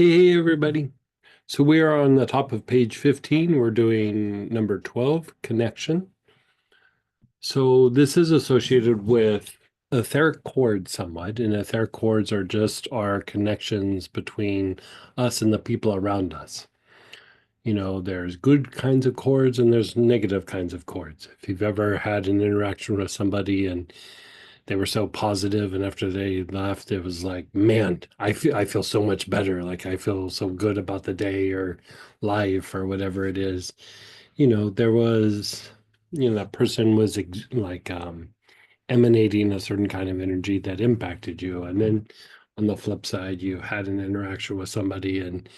Hey, everybody. So we are on the top of page 15. We're doing number 12, connection. So this is associated with etheric chords somewhat, and etheric chords are just our connections between us and the people around us. There's good kinds of chords and there's negative kinds of chords. If you've ever had an interaction with somebody and they were so positive, and after they left it was like, man, I feel so much better, like I feel so good about the day or life or whatever it is. There was, that person was emanating a certain kind of energy that impacted you, and then on the flip side you had an interaction with somebody, and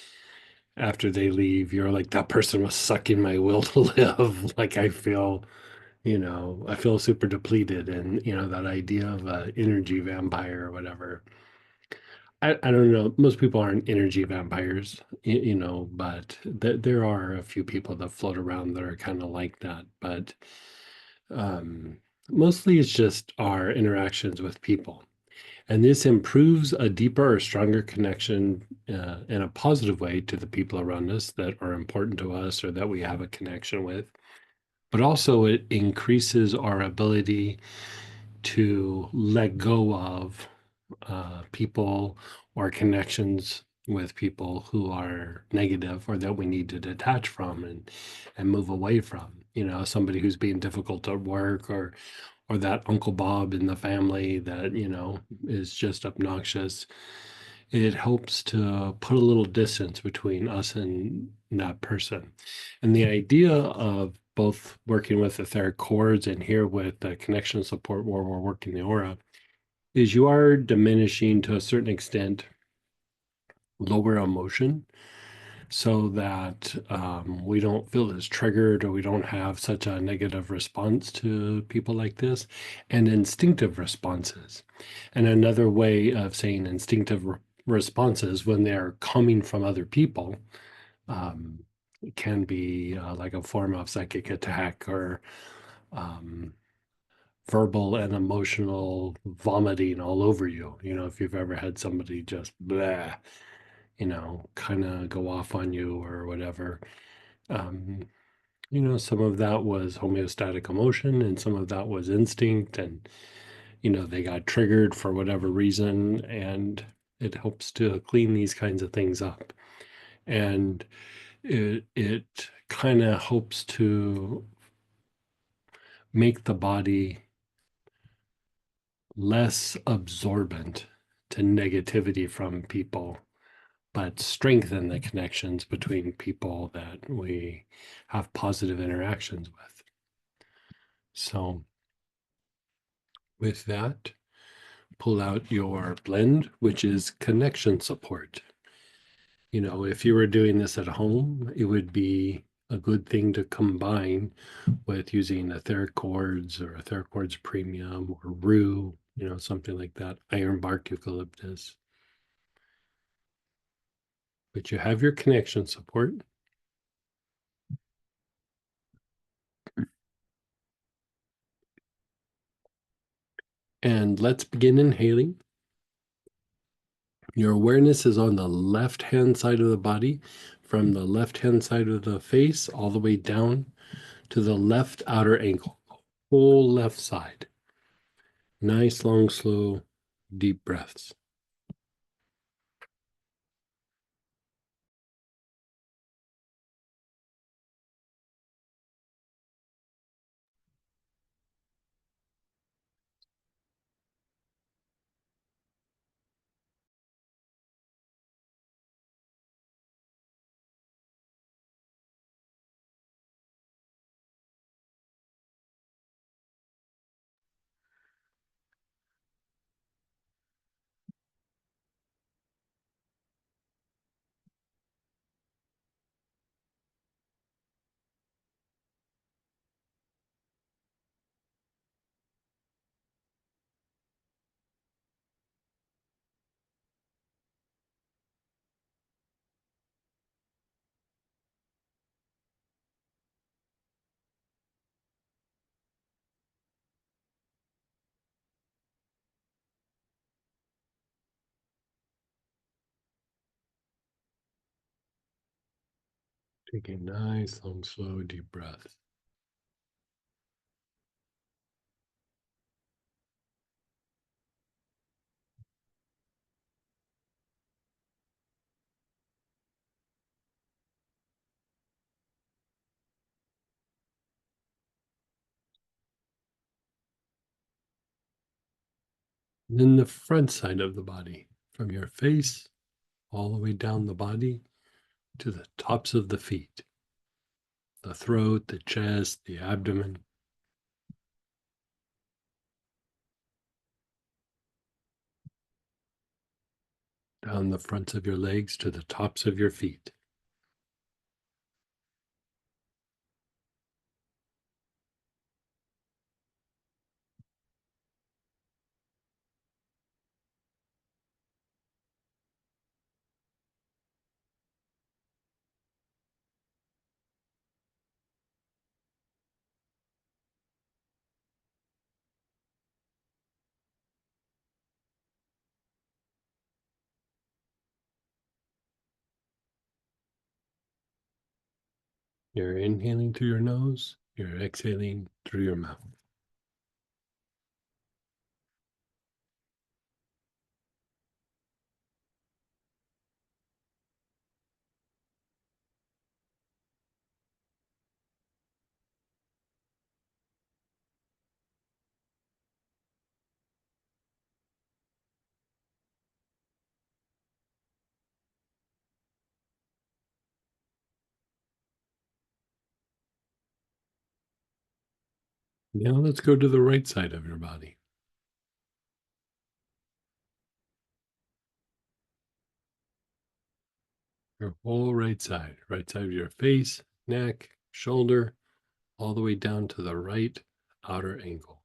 after they leave you're like, that person was sucking my will to live. Like I feel super depleted, and that idea of a energy vampire or whatever. I don't know. Most people aren't energy vampires, but there are a few people that float around that are kind of like that. But um, mostly it's just our interactions with people. And this improves a deeper or stronger connection in a positive way to the people around us that are important to us or that we have a connection with. But also, it increases our ability to let go of people or connections with people who are negative or that we need to detach from and move away from. Somebody who's being difficult at work, or that Uncle Bob in the family that is just obnoxious. It helps to put a little distance between us and that person. And the idea of both working with etheric chords and here with the connection support where we're working the aura is you are diminishing to a certain extent lower emotion so that we don't feel as triggered or we don't have such a negative response to people like this, and instinctive responses. And another way of saying instinctive responses when they're coming from other people um, can be like a form of psychic attack or um, verbal and emotional vomiting all over you. If you've ever had somebody just blah, kind of go off on you or whatever. Um, some of that was homeostatic emotion and some of that was instinct, and, they got triggered for whatever reason, and it helps to clean these kinds of things up. And it kind of hopes to make the body less absorbent to negativity from people, but strengthen the connections between people that we have positive interactions with. So, with that, pull out your blend, which is connection support. If you were doing this at home, it would be a good thing to combine with using etheric chords or etheric chords premium or rue, something like that, iron bark eucalyptus. But you have your connection support. And let's begin inhaling. Your awareness is on the left-hand side of the body, from the left-hand side of the face all the way down to the left outer ankle, whole left side. Nice, long, slow, deep breaths. Take a nice, long, slow, deep breath. And then the front side of the body, from your face all the way down the body to the tops of the feet, the throat, the chest, the abdomen, down the fronts of your legs to the tops of your feet. You're inhaling through your nose, you're exhaling through your mouth. Now let's go to the right side of your body. Your whole right side of your face, neck, shoulder, all the way down to the right outer ankle.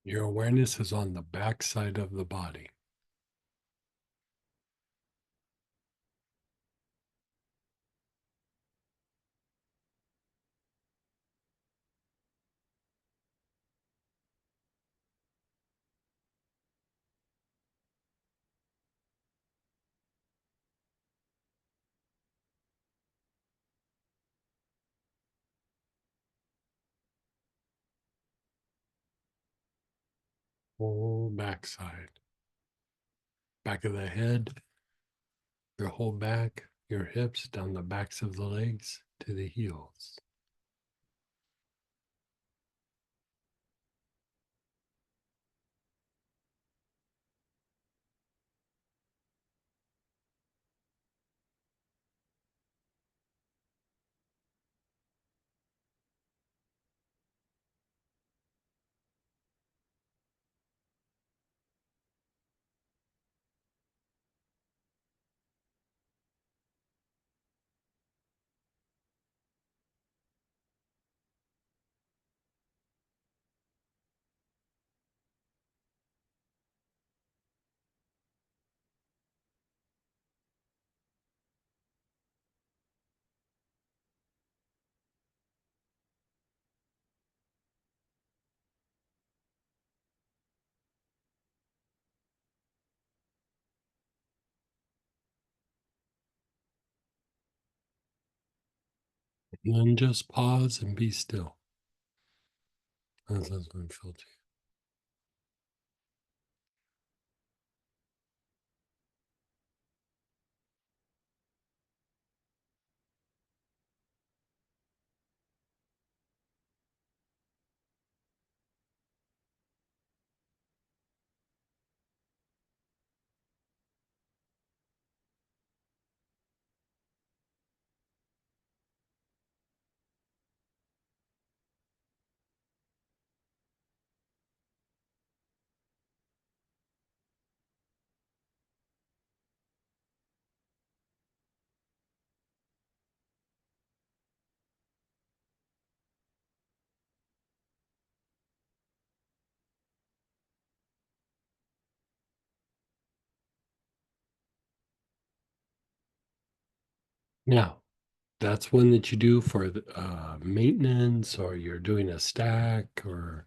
Your awareness is on the back side of the body. Whole back side. Back of the head, your whole back, your hips, down the backs of the legs to the heels. And then just pause and be still. As that's going to feel to you. Now, that's one that you do for the, maintenance, or you're doing a stack, or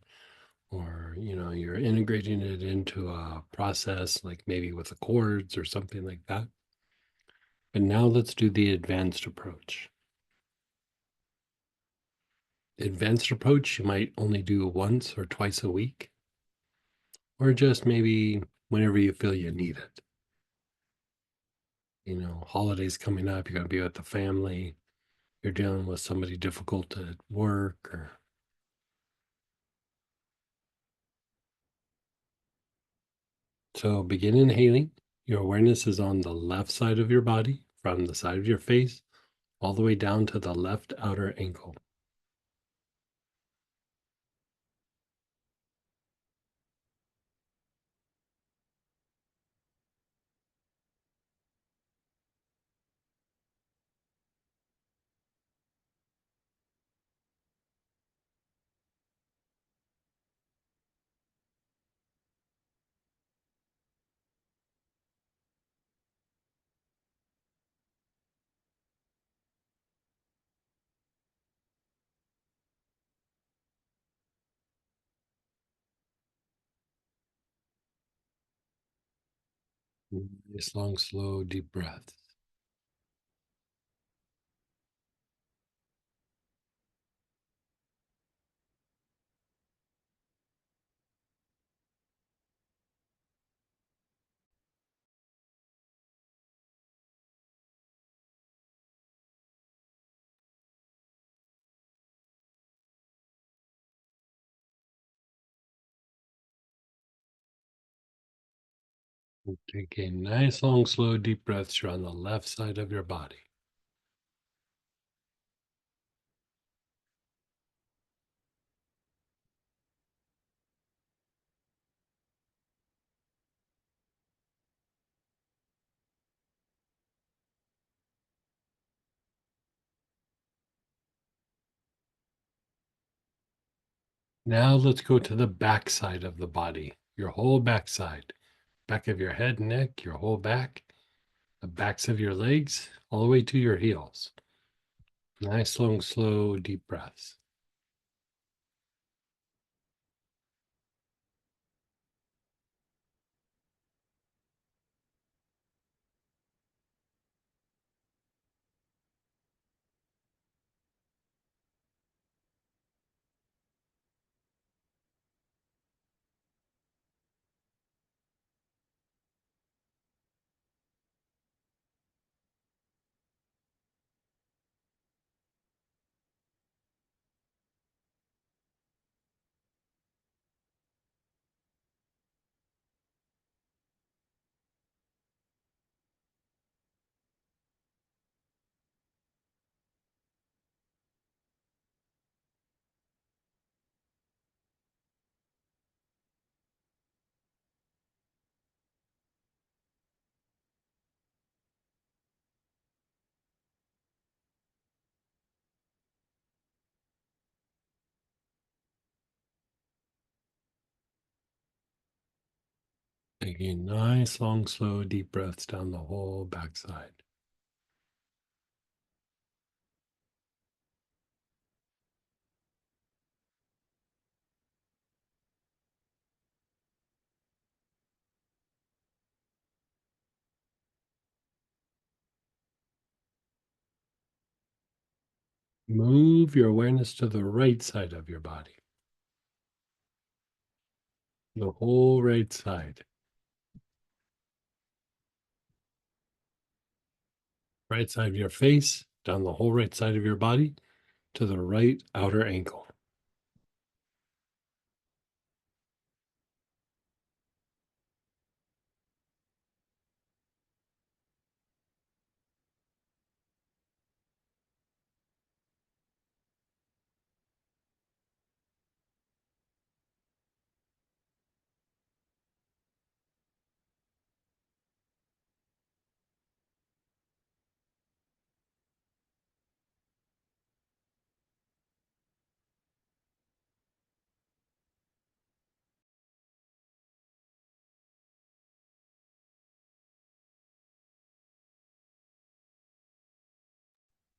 you're integrating it into a process, like maybe with the chords or something like that. But now let's do the advanced approach. The advanced approach you might only do once or twice a week, or just maybe whenever you feel you need it. Holidays coming up, you're going to be with the family, you're dealing with somebody difficult at work, or so begin inhaling. Your awareness is on the left side of your body, from the side of your face all the way down to the left outer ankle. Nice, long, slow, deep breaths. Take a nice, long, slow, deep breaths. You're on the left side of your body. Now let's go to the back side of the body, your whole backside, back of your head, neck, your whole back, the backs of your legs, all the way to your heels. Nice, long, slow, deep breaths. Taking nice, long, slow, deep breaths down the whole backside. Move your awareness to the right side of your body, the whole right side. Right side of your face, down the whole right side of your body to the right outer ankle.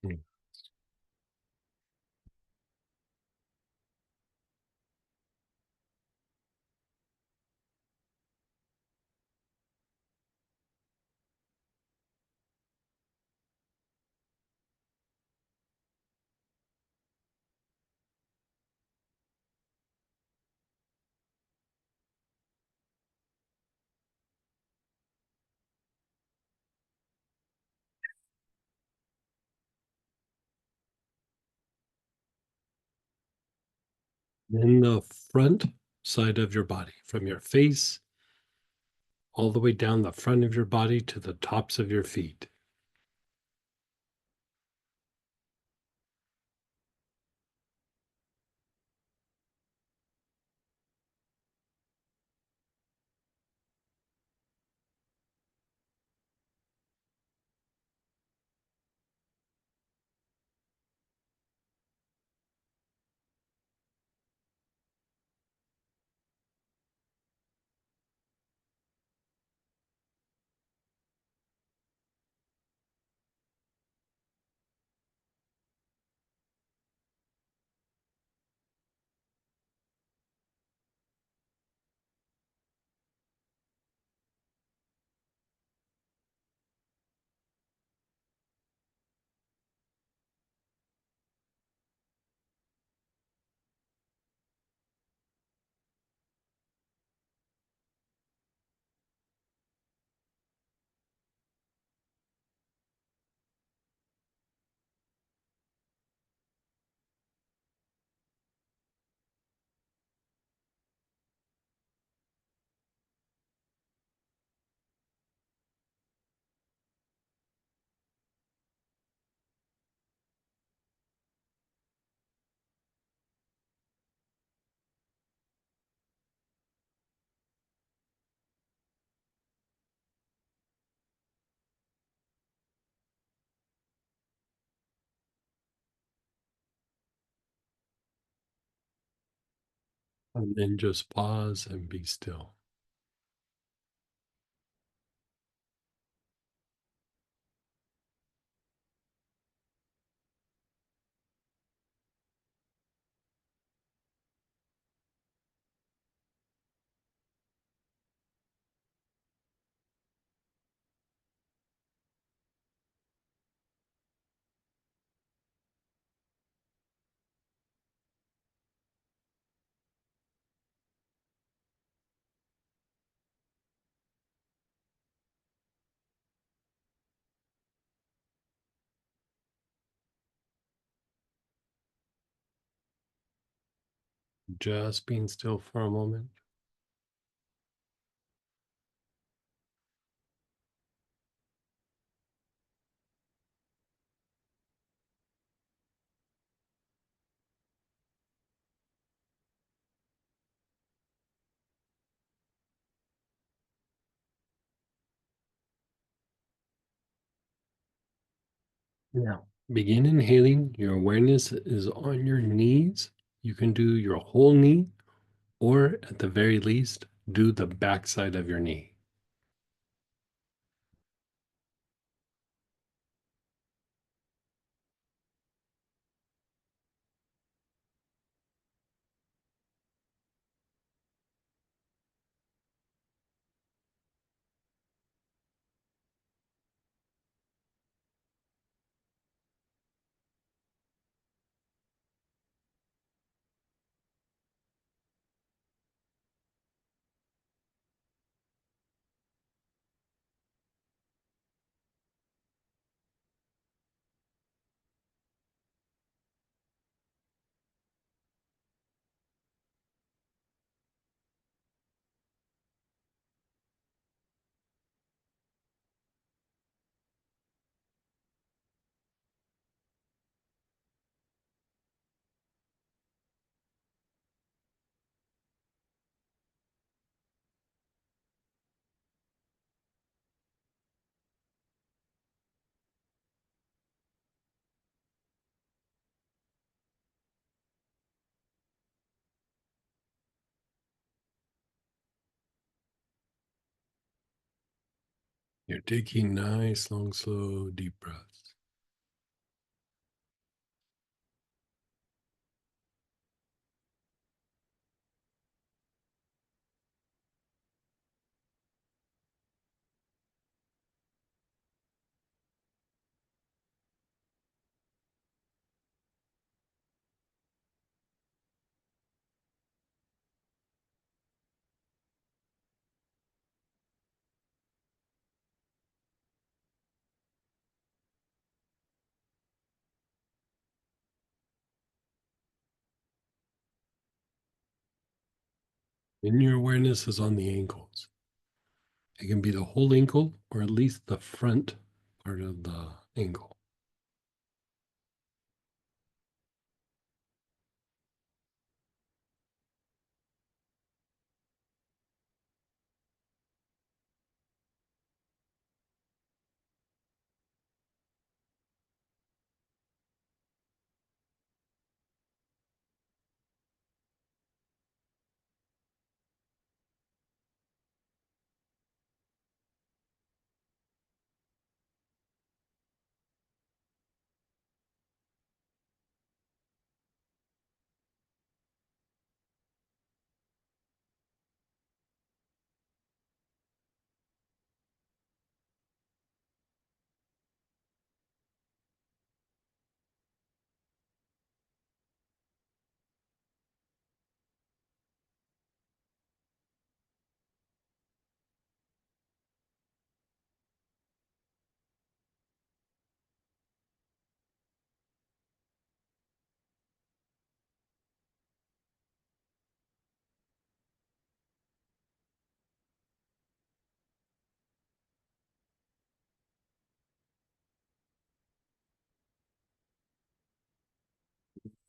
Mm. Then the front side of your body, from your face all the way down the front of your body to the tops of your feet. And then just pause and be still. Just being still for a moment. Now, begin inhaling. Your awareness is on your knees. You can do your whole knee, or at the very least, do the backside of your knee. You're taking nice, long, slow, deep breaths. And your awareness is on the ankles. It can be the whole ankle or at least the front part of the ankle.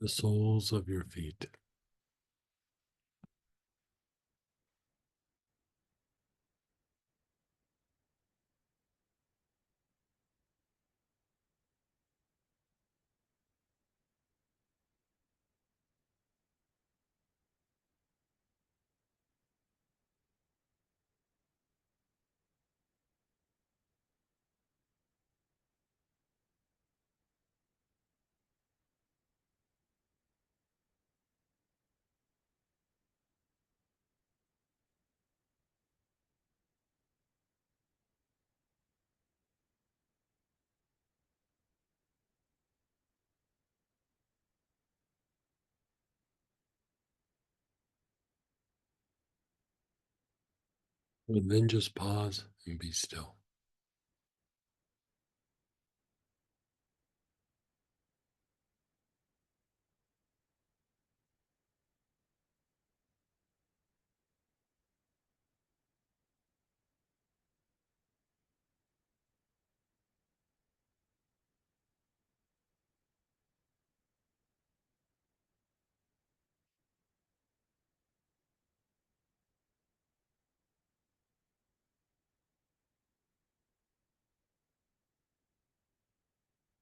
The soles of your feet. And then just pause and be still.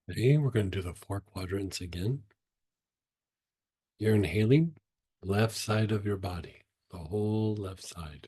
Today, we're going to do the four quadrants again. You're inhaling left side of your body, the whole left side.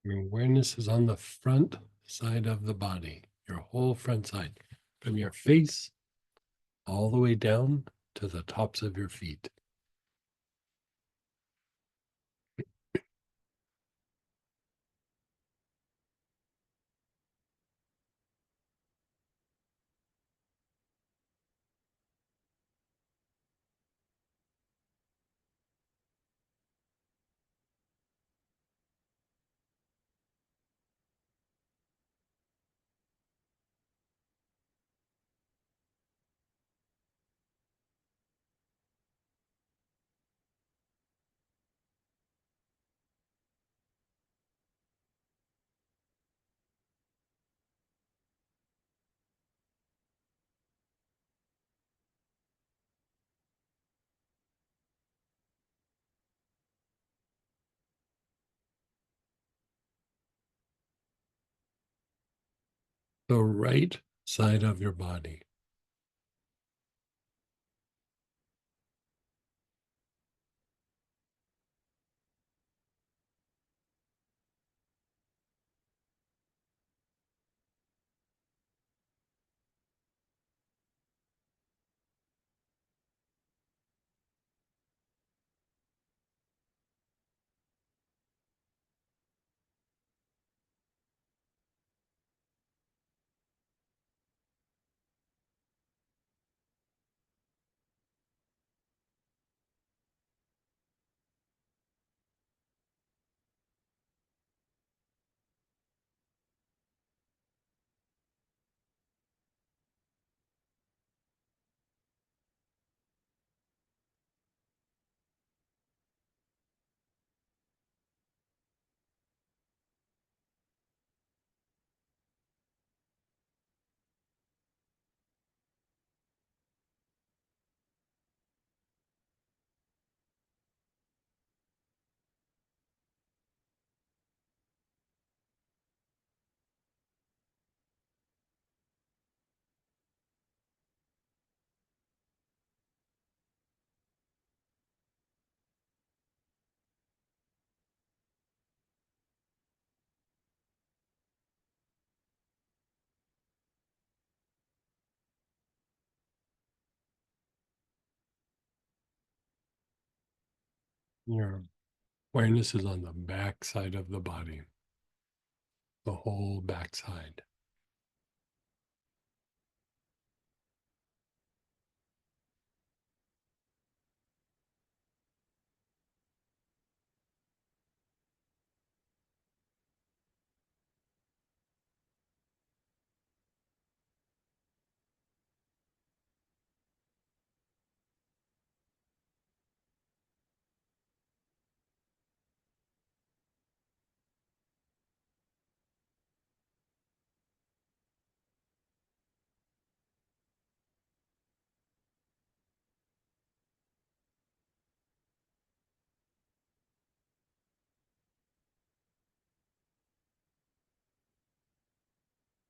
Your awareness is on the front side of the body, your whole front side, from your face all the way down to the tops of your feet. The right side of your body. Your awareness is on the back side of the body, the whole back side.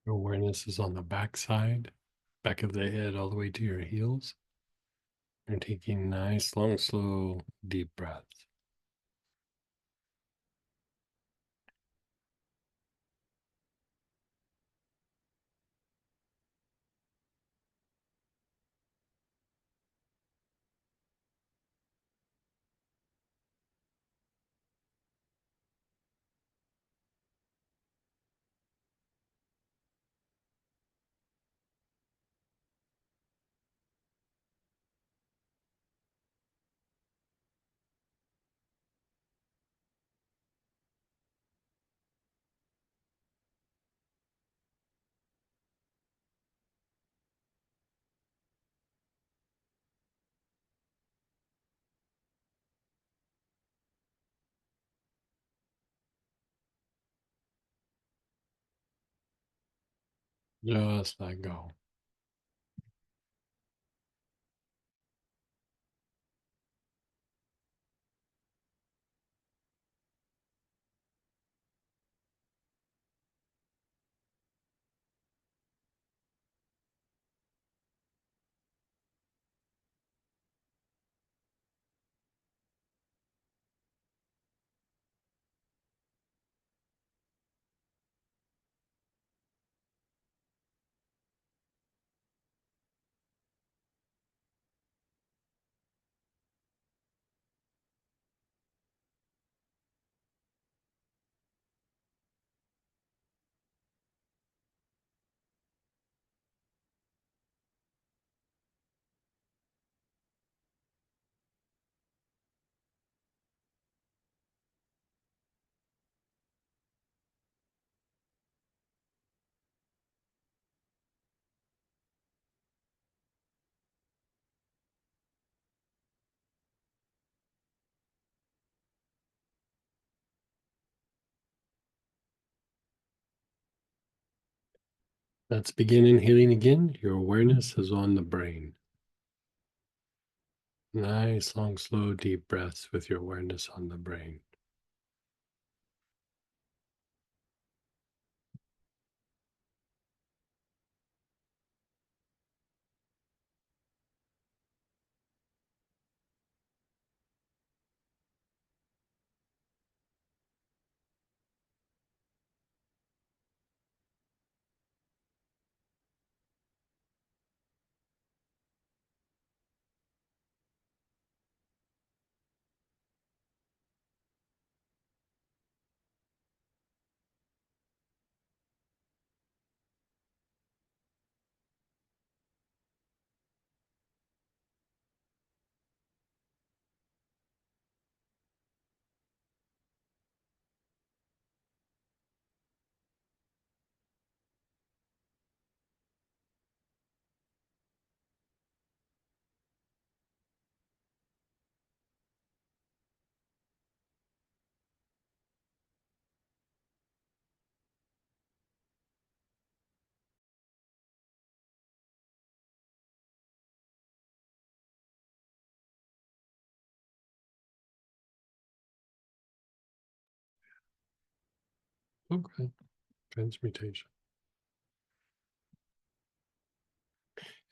Your awareness is on the back side, back of the head, all the way to your heels. You're taking nice, long, slow, deep breaths. Just let go. Let's begin inhaling again. Your awareness is on the brain. Nice, long, slow, deep breaths with your awareness on the brain. Okay. Transmutation.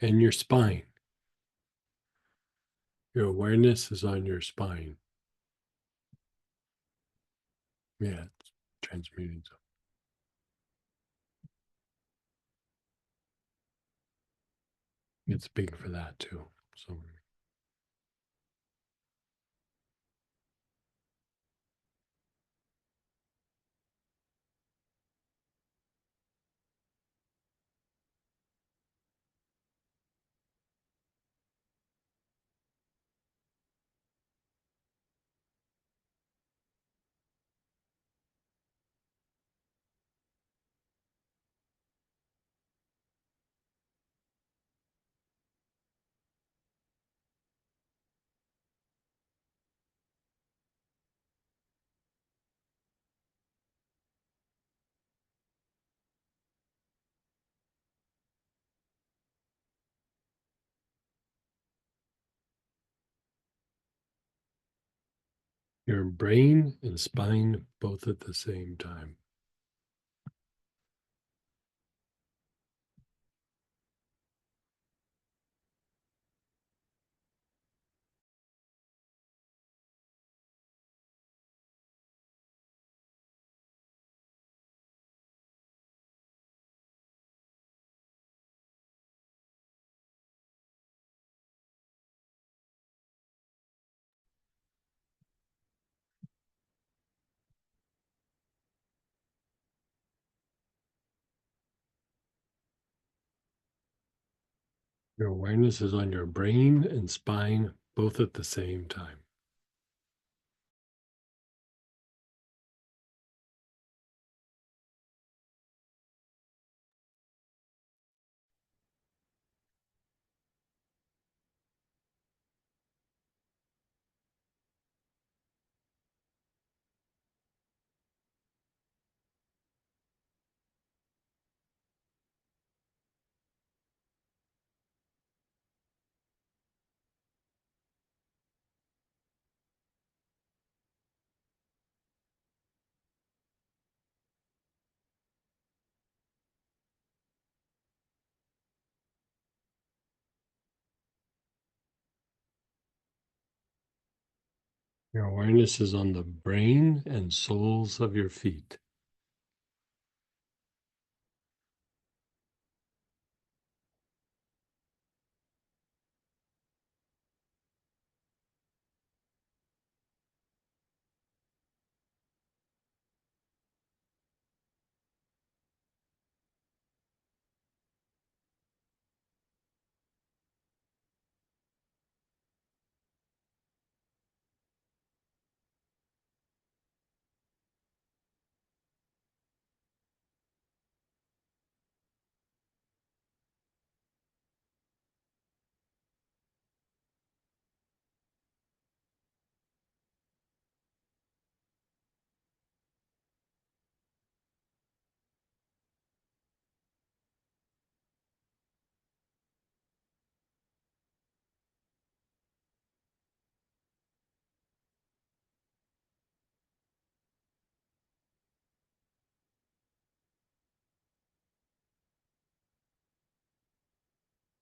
And your spine. Your awareness is on your spine. Yeah, it's transmuting. It's big for that too. So your brain and spine both at the same time. Your awareness is on your brain and spine both at the same time. Your awareness is on the brain and soles of your feet.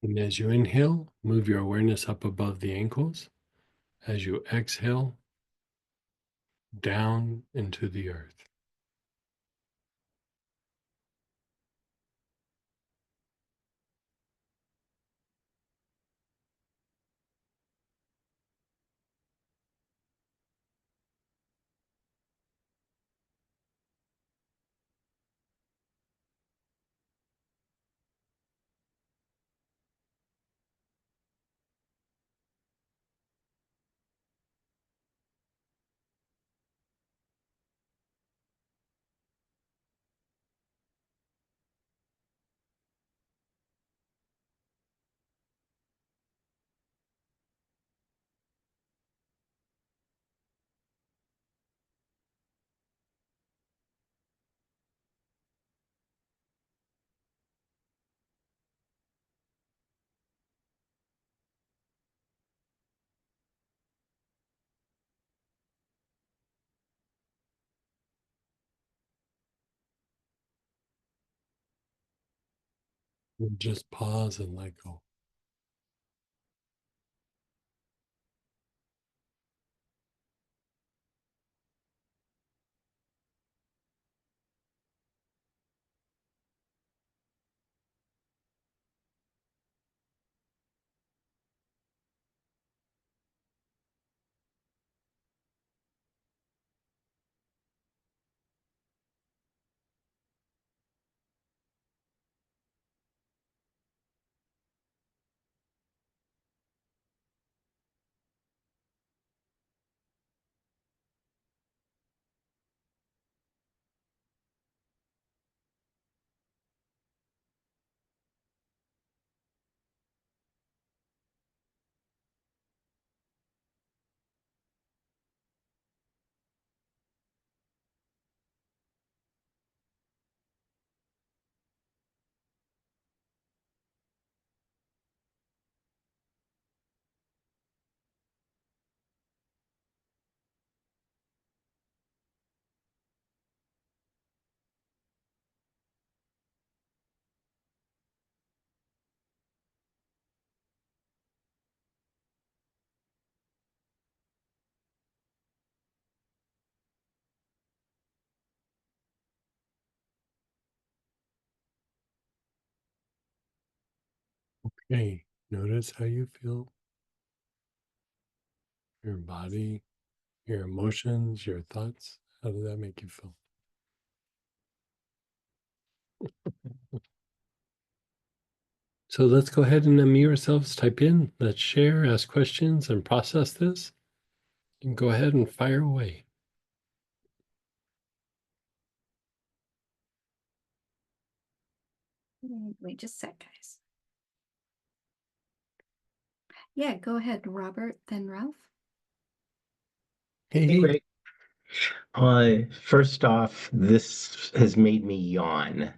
And as you inhale, move your awareness up above the ankles. As you exhale, down into the earth. Just pause and let go. Okay, notice how you feel, your body, your emotions, your thoughts. How does that make you feel? So let's go ahead and unmute ourselves, type in, let's share, ask questions, and process this. And go ahead and fire away. Wait just a sec, guys. Yeah, go ahead, Robert, then Ralph. Hey, Hey, hey. Greg. First off, this has made me yawn.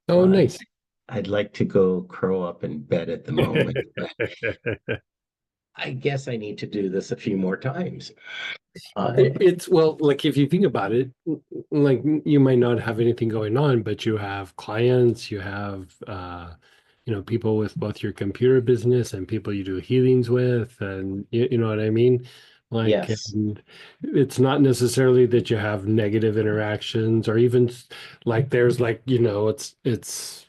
Oh, Uh, nice. I'd like to go curl up in bed at the moment, but I guess I need to do this a few more times. It's well, like if you think about it, like you might not have anything going on, but you have clients, you have people with both your computer business and people you do healings with, and you know what I mean? Like, Yes. and it's not necessarily that you have negative interactions or even like there's like, it's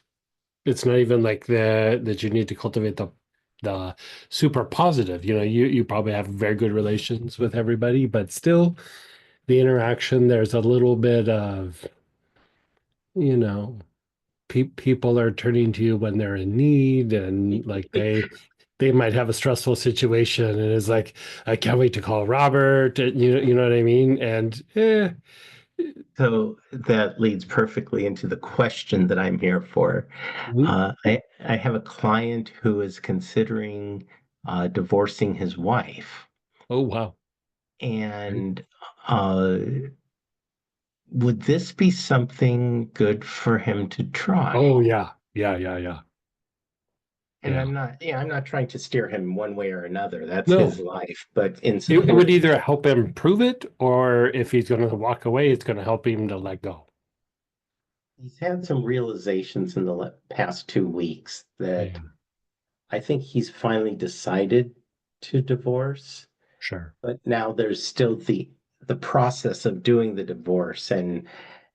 not even like that you need to cultivate the super positive. You probably have very good relations with everybody, but still the interaction, there's a little bit of, you know, people are turning to you when they're in need, and like they might have a stressful situation and it's like, I can't wait to call Robert, and you know what I mean? And So that leads perfectly into the question that I'm here for. mhm. I have a client who is considering divorcing his wife, Oh wow. Okay. and uh, would this be something good for him to try? Oh yeah, yeah, yeah, yeah, And yeah. I'm not trying to steer him one way or another. That's his No, life. But in it support would of, either help him prove it, or if he's going to walk away, it's going to help him to let go. he's had some realizations in the past 2 weeks that Yeah, I think he's finally decided to divorce. sure. But now there's still the process of doing the divorce, and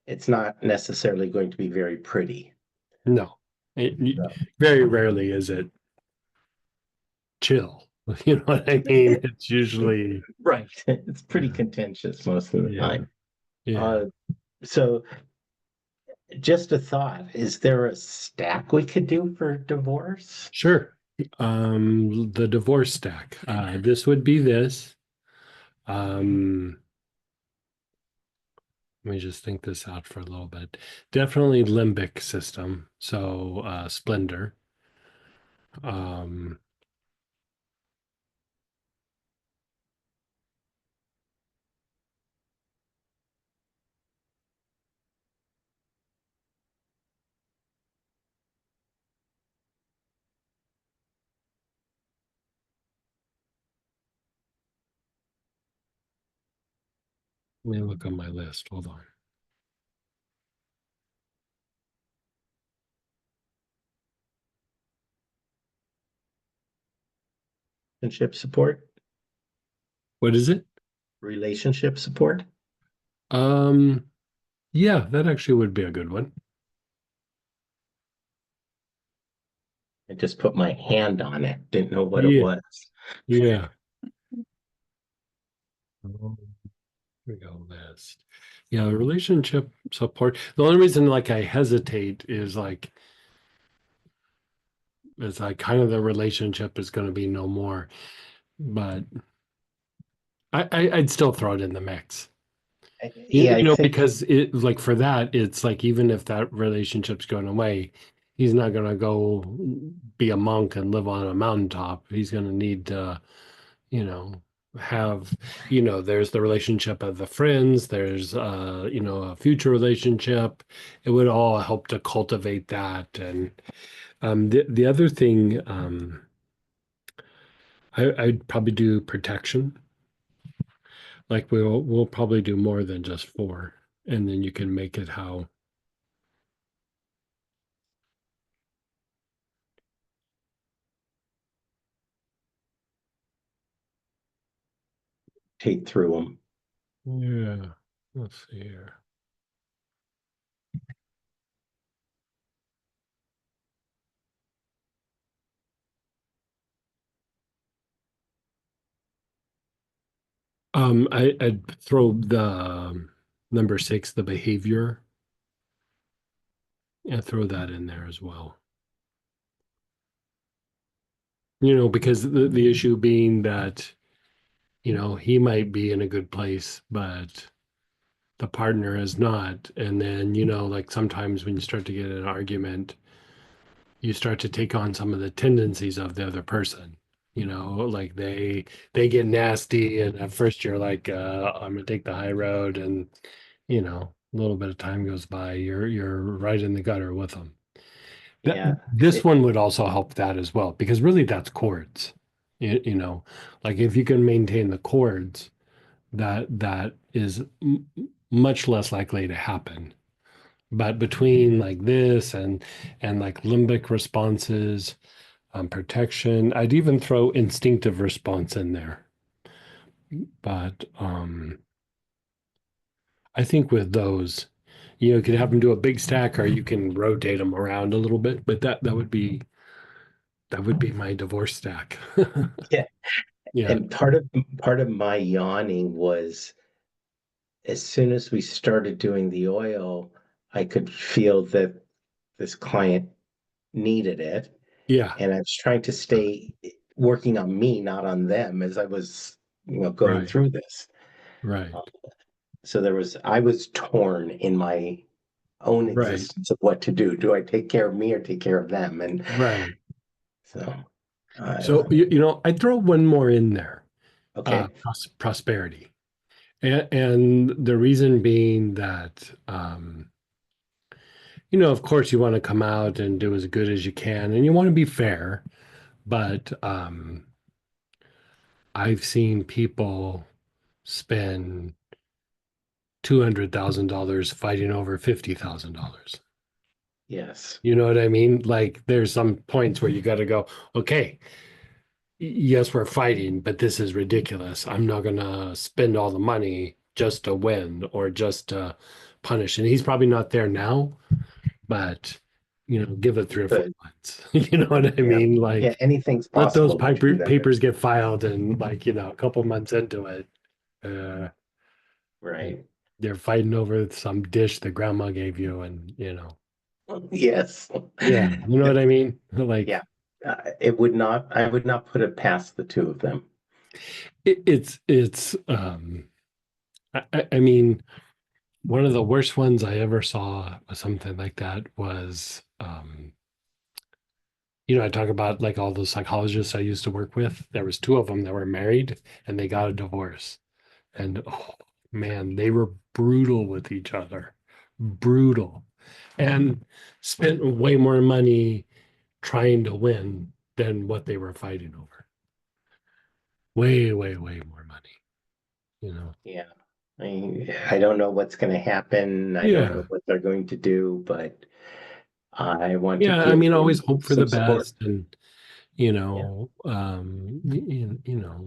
it's not necessarily going to be very pretty. No, So, very rarely is it chill. You know what I mean? It's usually, right. It's pretty yeah, contentious most of the yeah, time. yeah. Uh, so just a thought, is there a stack we could do for divorce? Sure. The divorce stack. This would be this. Um, Let me just think this out for a little bit. Definitely limbic system. So splendor. Um, Let me look on my list. Hold on. relationship support? What is it? Relationship support? Um, yeah, that actually would be a good one. I just put my hand on it, didn't know what it Yeah, was. yeah. Oh, here we go, list. Yeah, relationship support. The only reason like I hesitate is like it's like kind of the relationship is going to be no more, but I'd still throw it in the mix. Yeah, I You know, think, because it like for that, it's like even if that relationship's going away, he's not gonna go be a monk and live on a mountaintop. He's gonna need to, you know, have, there's the relationship of the friends, there's a future relationship. It would all help to cultivate that. And the other thing, I'd probably do protection. Like we'll probably do more than just four, and then you can make it how. take through them. Yeah, let's see here. I'd throw the number six, the behavior, and throw that in there as well. Because the issue being that, he might be in a good place, but the partner is not. And then, like sometimes when you start to get in an argument, you start to take on some of the tendencies of the other person. Like they get nasty, and at first you're like, I'm gonna take the high road, and a little bit of time goes by, you're right in the gutter with them. That Yeah. this It- one would also help that as well, because really that's chords. Like if you can maintain the chords, that is much less likely to happen. But between like this and like limbic responses, protection, I'd even throw instinctive response in there. But I think with those, you can have them do a big stack, or you can rotate them around a little bit. But that would be my divorce stack. yeah. Yeah, And part of my yawning was as soon as we started doing the oil, I could feel that this client needed it. yeah, And I was trying to stay working on me, not on them, as I was, going right, through this. right, Uh, So I was torn in my own right, existence of what to do. Do I take care of me or take care of them? And right. so, uh, So I'd throw one more in there, okay. prosperity, and the reason being that of course you want to come out and do as good as you can, and you want to be fair, but I've seen people spend $200,000 fighting over $50,000. Yes. You know what I mean? Like there's some points where you got to go, okay, yes, we're fighting, but this is ridiculous. I'm not gonna spend all the money just to win or just to punish. And he's probably not there now, but give it 3 or 4 But months. You know what I yeah. mean? Yeah, Like anything's let those possible between them. papers get filed, and like, a couple months into it, uh, Right. they're fighting over some dish that grandma gave you, and Yes. yeah, you know what I mean? Like Yeah. I would not put it past the two of them. it's I mean, one of the worst ones I ever saw was something like that was, I talk about like all the psychologists I used to work with. There was two of them that were married and they got a divorce. And oh man, they were brutal with each other. Brutal. And spent way more money trying to win than what they were fighting over. Way, way, way more money. Yeah. I don't know what's going to happen. I don't know Yeah. what they're going to do, but I want to Yeah, I give mean, always them hope for the some support. best, and you know, you know,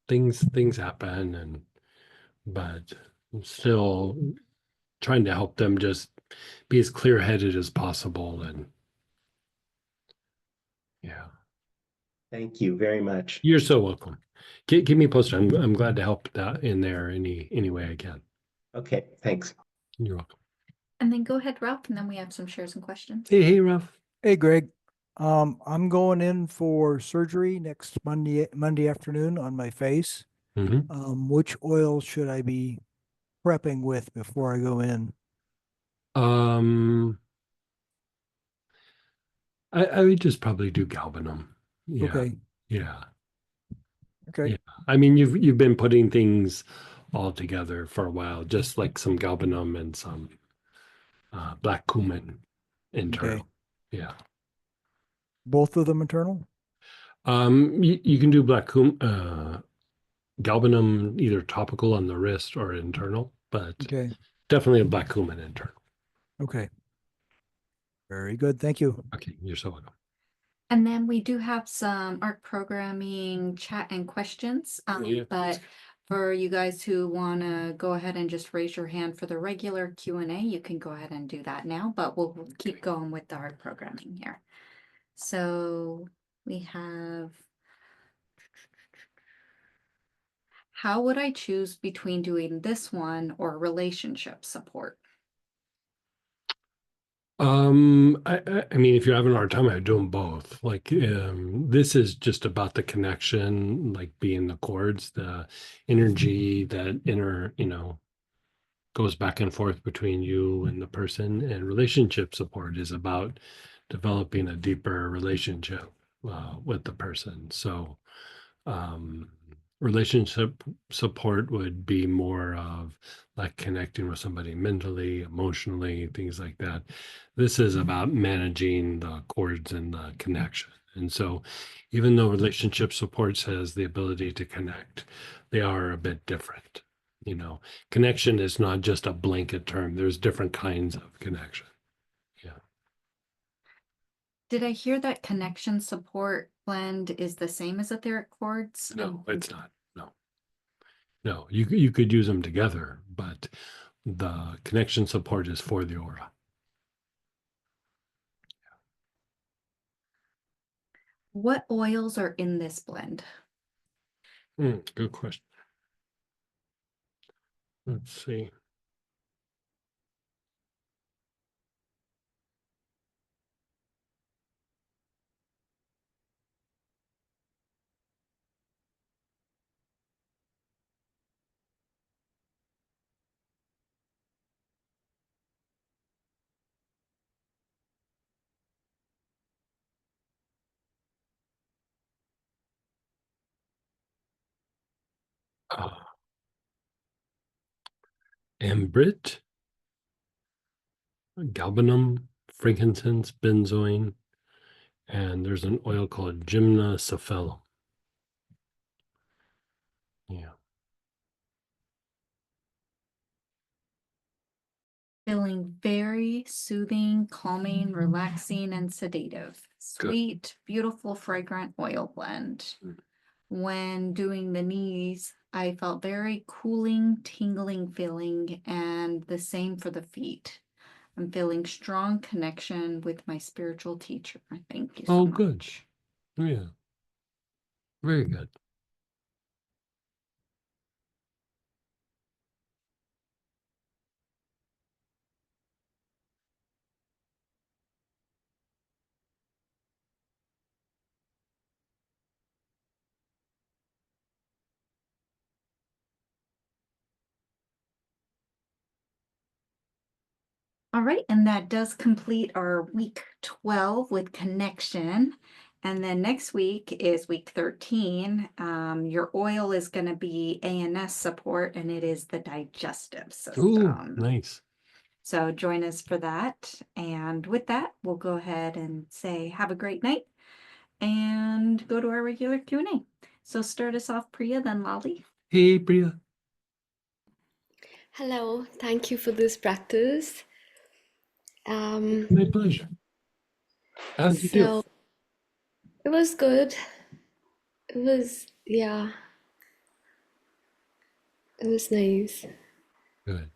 things happen, and but still trying to help them just be as clear-headed as possible. And yeah, Thank you very much. you're so welcome. Keep me posted. I'm glad to help that in there any way I can. Okay, thanks. You're welcome. And then go ahead, Ralph, and then we have some shares and questions. Hey, Ralph. Hey, Greg. I'm going in for surgery next Monday afternoon on my face. Hmm. Which oil should I be prepping with before I go in? I would just probably do galbanum. Yeah, Okay. yeah, Okay. yeah. I mean, you've been putting things all together for a while, just like some galbanum and some black cumin internal. Okay. Yeah. Both of them internal? You can do galbanum either topical on the wrist or internal, but Okay. definitely a black cumin internal. Okay. Very good. Thank you. Okay, you're so welcome. And then we do have some art programming chat and questions. Yeah. But for you guys who want to go ahead and just raise your hand for the regular Q&A, you can go ahead and do that now, but we'll keep going with the art programming here. So we have, how would I choose between doing this one or relationship support? I mean, if you're having a hard time, I'd do them both. Like, this is just about the connection, like being the chords, the energy that goes back and forth between you and the person. And relationship support is about developing a deeper relationship with the person. So, um, relationship support would be more of like connecting with somebody mentally, emotionally, things like that. This is about managing the chords and the connection. And so, even though relationship supports has the ability to connect, they are a bit different. Connection is not just a blanket term. There's different kinds of connection. Yeah. Did I hear that connection support blend is the same as etheric chords? No, it's not. No. No, you could use them together, but the connection support is for the aura. What oils are in this blend? Good question. Let's see. Ambrit, galbanum, frankincense, benzoin, and there's an oil called gymnocephalum. Yeah. Feeling very soothing, calming, relaxing, and sedative. Good. Sweet, beautiful, fragrant oil blend. When doing the knees, I felt very cooling, tingling feeling, and the same for the feet. I'm feeling strong connection with my spiritual teacher. Thank you so much. Good. Yeah. Very good. All right, and that does complete our week 12 with connection. And then next week is week 13. Your oil is going to be ANS support, and it is the digestive system. Nice. So join us for that. And with that, we'll go ahead and say have a great night and go to our regular Q&A. So start us off, Priya, then Lali. Hey, Priya. Hello, thank you for this practice. My pleasure. How did you do? It was good. It was, yeah, it was nice. Good.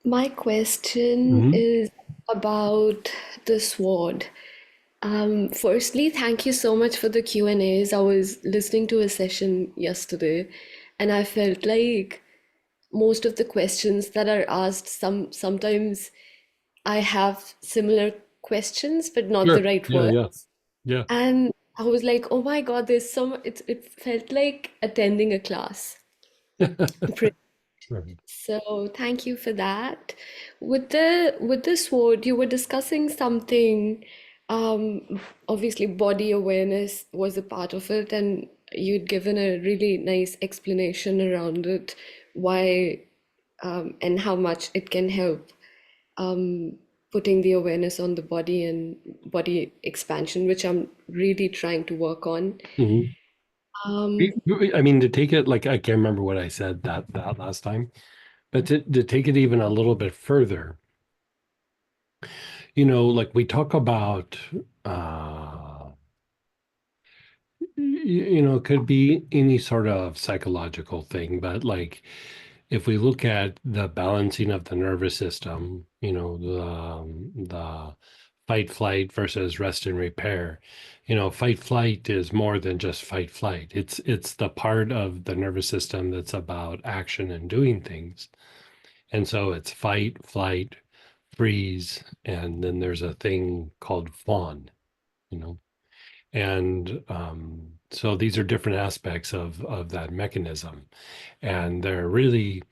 My question Hmm. is about the sword. Firstly, thank you so much for the Q&As. I was listening to a session yesterday, and I felt like most of the questions that are asked, sometimes I have similar questions, but not the Sure. right Yeah, yeah, words. yeah. And I was like, oh my God, it felt like attending a class. Right. So thank you for that. With the sword, you were discussing something, obviously body awareness was a part of it, and you'd given a really nice explanation around it, why and how much it can help putting the awareness on the body and body expansion, which I'm really trying to work on. Mhm. Um, I mean, to take it like I can't remember what I said that last time, but to take it even a little bit further, like we talk about, it could be any sort of psychological thing, but like if we look at the balancing of the nervous system, the fight flight versus rest and repair, fight flight is more than just fight flight. It's the part of the nervous system that's about action and doing things. And so it's fight, flight, freeze, and then there's a thing called fawn, you know. And so these are different aspects of that mechanism. And they're really,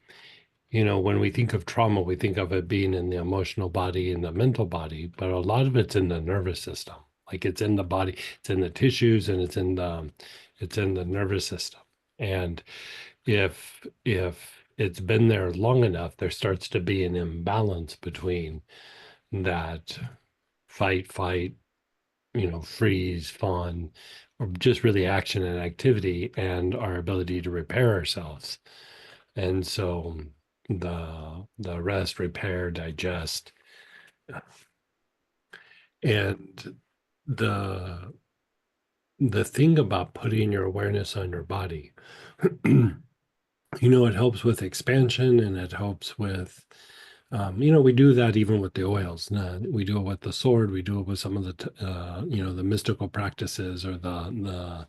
when we think of trauma, we think of it being in the emotional body and the mental body, but a lot of it's in the nervous system. Like it's in the body, it's in the tissues, and it's in the nervous system. And if it's been there long enough, there starts to be an imbalance between that fight, flight, freeze, fawn, or just really action and activity and our ability to repair ourselves. And so the rest, repair, digest, and the the thing about putting your awareness on your body, it helps with expansion and it helps with we do that even with the oils. We do it with the sword. We do it with some of the mystical practices or the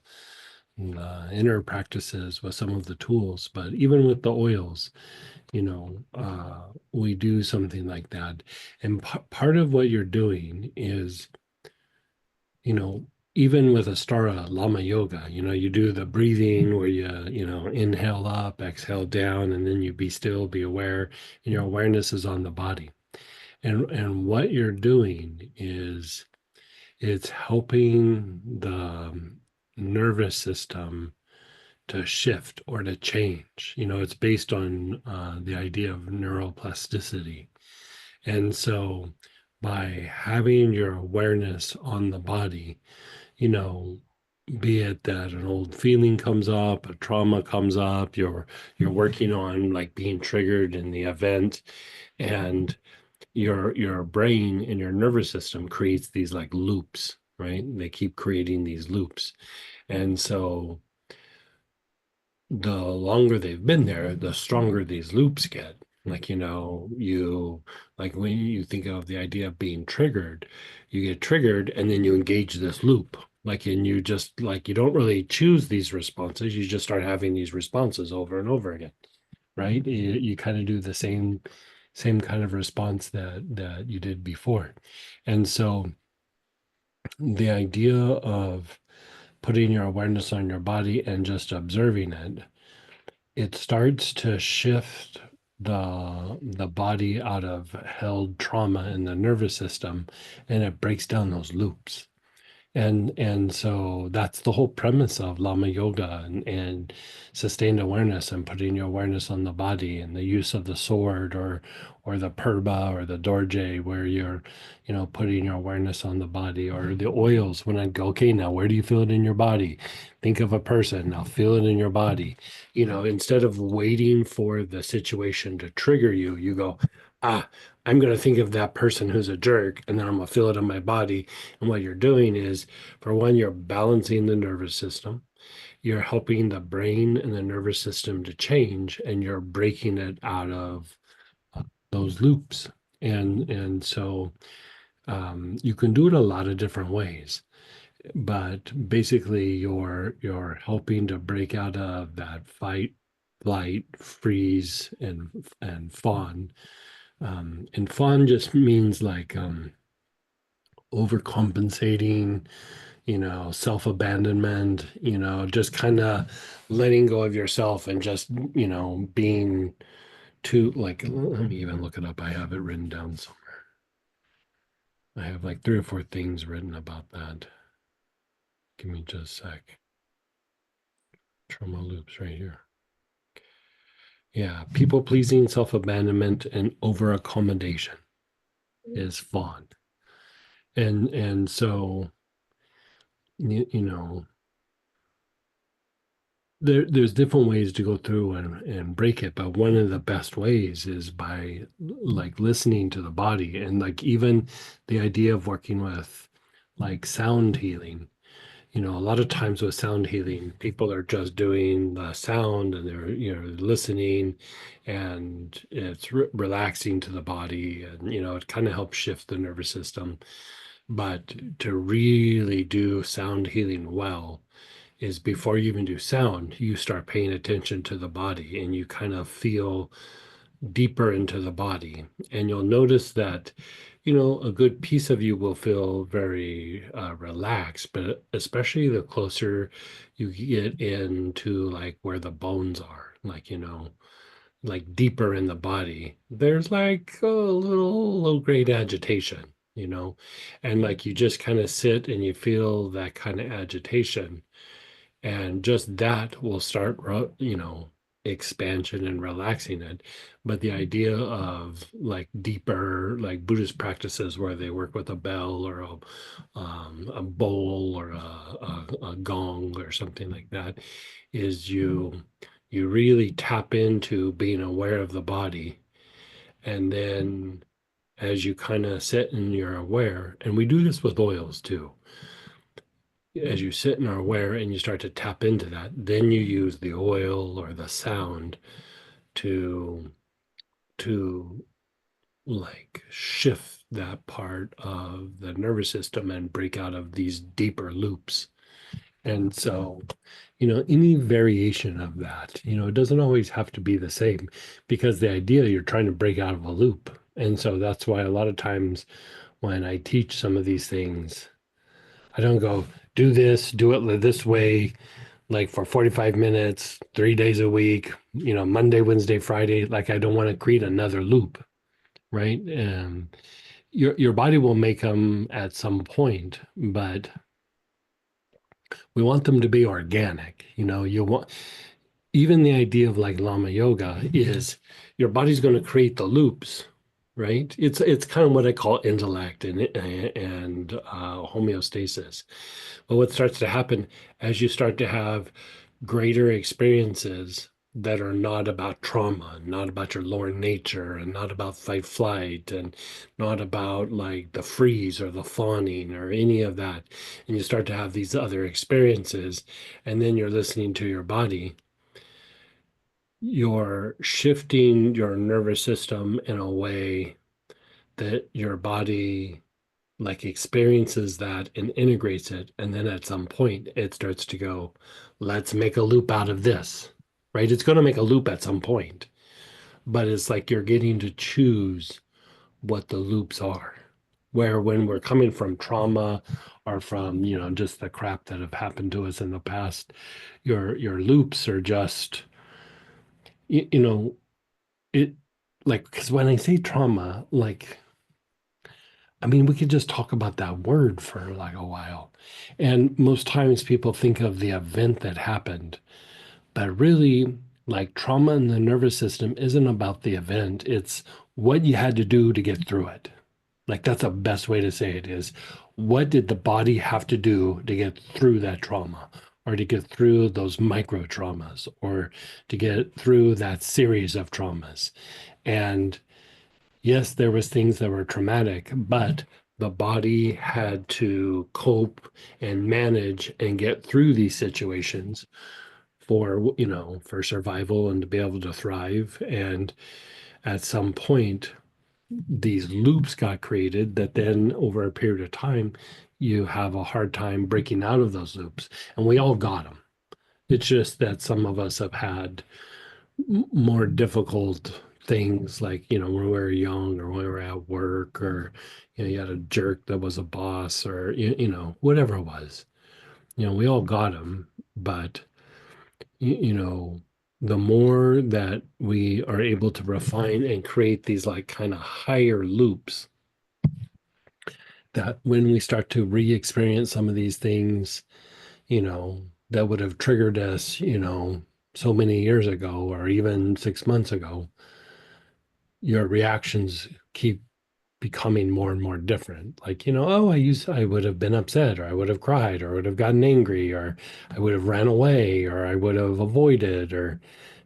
inner practices with some of the tools. But even with the oils, we do something like that. And part of what you're doing is, you know, even with Astara Lama Yoga, you do the breathing where you inhale up, exhale down, and then you be still, be aware, and your awareness is on the body. And what you're doing is it's helping the nervous system to shift or to change. It's based on the idea of neuroplasticity. And so by having your awareness on the body, you know, be it that an old feeling comes up, a trauma comes up, you're working on like being triggered in the event, and your brain and your nervous system creates these like loops, right? They keep creating these loops. And so the longer they've been there, the stronger these loops get. Like, you like when you think of the idea of being triggered, you get triggered and then you engage this loop. Like, and you just like, you don't really choose these responses. You just start having these responses over and over again, right? You kind of do the same kind of response that you did before. And so the idea of putting your awareness on your body and just observing it starts to shift the body out of held trauma in the nervous system, and it breaks down those loops. And so that's the whole premise of Lama Yoga and sustained awareness and putting your awareness on the body and the use of the sword or the purba or the dorje, where you're putting your awareness on the body, or the oils. When I go, okay, now where do you feel it in your body? Think of a person, now feel it in your body. Instead of waiting for the situation to trigger you, you go, I'm going to think of that person who's a jerk, and then I'm going to feel it in my body. And what you're doing is, for one, you're balancing the nervous system. You're helping the brain and the nervous system to change, and you're breaking it out of those loops. And so you can do it a lot of different ways, but basically you're helping to break out of that fight, flight, freeze, and fawn. And fawn just means like overcompensating, self-abandonment, just kind of letting go of yourself and just, being too, like, let me even look it up. I have it written down somewhere. I have like 3 or 4 things written about that. Give me just a sec. Trauma loops right here. Yeah, people pleasing, self-abandonment, and over-accommodation is fawn. And so there's different ways to go through and break it, but one of the best ways is by like listening to the body, and like even the idea of working with like sound healing. A lot of times with sound healing, people are just doing the sound and they're listening, and it's relaxing to the body, and it kind of helps shift the nervous system. But to really do sound healing well is before you even do sound, you start paying attention to the body, and you kind of feel deeper into the body. And you'll notice that, a good piece of you will feel very relaxed, but especially the closer you get into like where the bones are, like, like deeper in the body, there's like a little low grade agitation, and like you just kind of sit and you feel that kind of agitation, and just that will start expansion and relaxing it. But the idea of like deeper, like Buddhist practices where they work with a bell or a bowl or a gong or something like that, is you really tap into being aware of the body. And then as you kind of sit and you're aware, and we do this with oils too, as you sit and are aware and you start to tap into that, then you use the oil or the sound to like shift that part of the nervous system and break out of these deeper loops. And so, any variation of that, it doesn't always have to be the same, because the idea you're trying to break out of a loop. And so that's why a lot of times when I teach some of these things, I don't go, do this, do it this way, like for 45 minutes, 3 days a week, Monday, Wednesday, Friday. Like I don't want to create another loop, right? Your body will make them at some point, but we want them to be organic. You want, even the idea of like Lama yoga is your body's going to create the loops, right? It's kind of what I call intellect and homeostasis. But what starts to happen as you start to have greater experiences that are not about trauma, not about your lower nature, and not about fight flight, and not about like the freeze or the fawning or any of that, and you start to have these other experiences, and then you're listening to your body, you're shifting your nervous system in a way that your body like experiences that and integrates it, and then at some point it starts to go, let's make a loop out of this, right? It's going to make a loop at some point, but it's like you're getting to choose what the loops are, where when we're coming from trauma or from just the crap that have happened to us in the past, your loops are just it, like, because when I say trauma, like, I mean, we could just talk about that word for like a while. And most times people think of the event that happened, but really, like trauma in the nervous system isn't about the event. It's what you had to do to get through it. Like that's the best way to say it is, what did the body have to do to get through that trauma, or to get through those micro traumas, or to get through that series of traumas? And yes, there was things that were traumatic, but the body had to cope and manage and get through these situations for, for survival and to be able to thrive. And at some point, these loops got created that then over a period of time, you have a hard time breaking out of those loops. And we all got them. It's just that some of us have had more difficult things, like, when we were young or when we were at work, or, you had a jerk that was a boss, or, whatever it was. We all got them, but, you know, the more that we are able to refine and create these like kind of higher loops, that when we start to re-experience some of these things, that would have triggered us, so many years ago or even 6 months ago, your reactions keep becoming more and more different. Like, oh, I would have been upset, or I would have cried, or I would have gotten angry, or I would have ran away, or I would have avoided, or,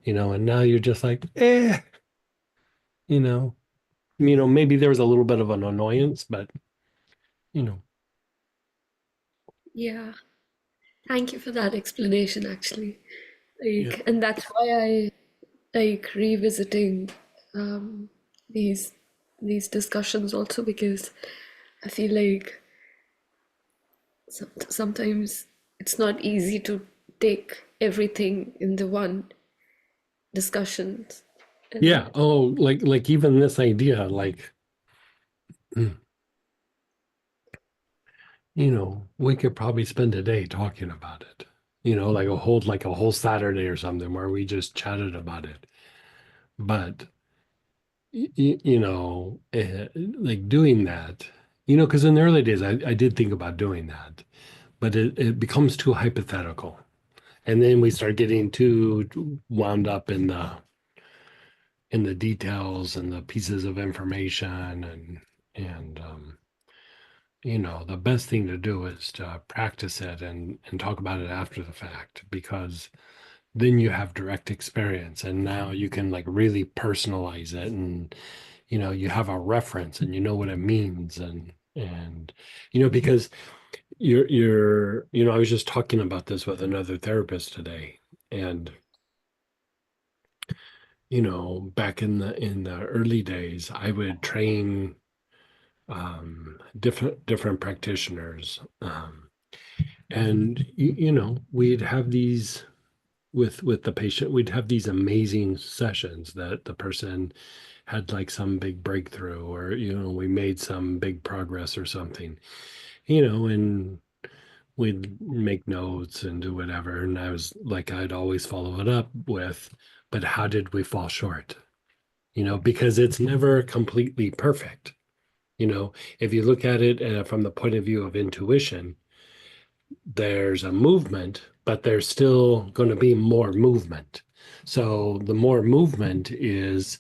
and now you're just like, you know, maybe there was a little bit of an annoyance, but, you know, Yeah. Thank you for that explanation, actually. yeah, And that's why I like revisiting um, these these discussions also, because I feel like sometimes it's not easy to take everything in the one discussion. And yeah. Oh, like even this idea, like, we could probably spend a day talking about it. Like a whole Saturday or something where we just chatted about it. But like doing that, because in the early days I did think about doing that, but it becomes too hypothetical. And then we start getting too wound up in the details and the pieces of information, and the best thing to do is to practice it and talk about it after the fact, because then you have direct experience, and now you can like really personalize it, and you have a reference and you know what it means, and because I was just talking about this with another therapist today, and back in the early days I would train different practitioners, and we'd have these with the patient, we'd have these amazing sessions that the person had like some big breakthrough, or we made some big progress or something, and we'd make notes and do whatever, and I'd always follow it up with, but how did we fall short? Because it's never completely perfect. If you look at it from the point of view of intuition, there's a movement, but there's still going to be more movement. So the more movement is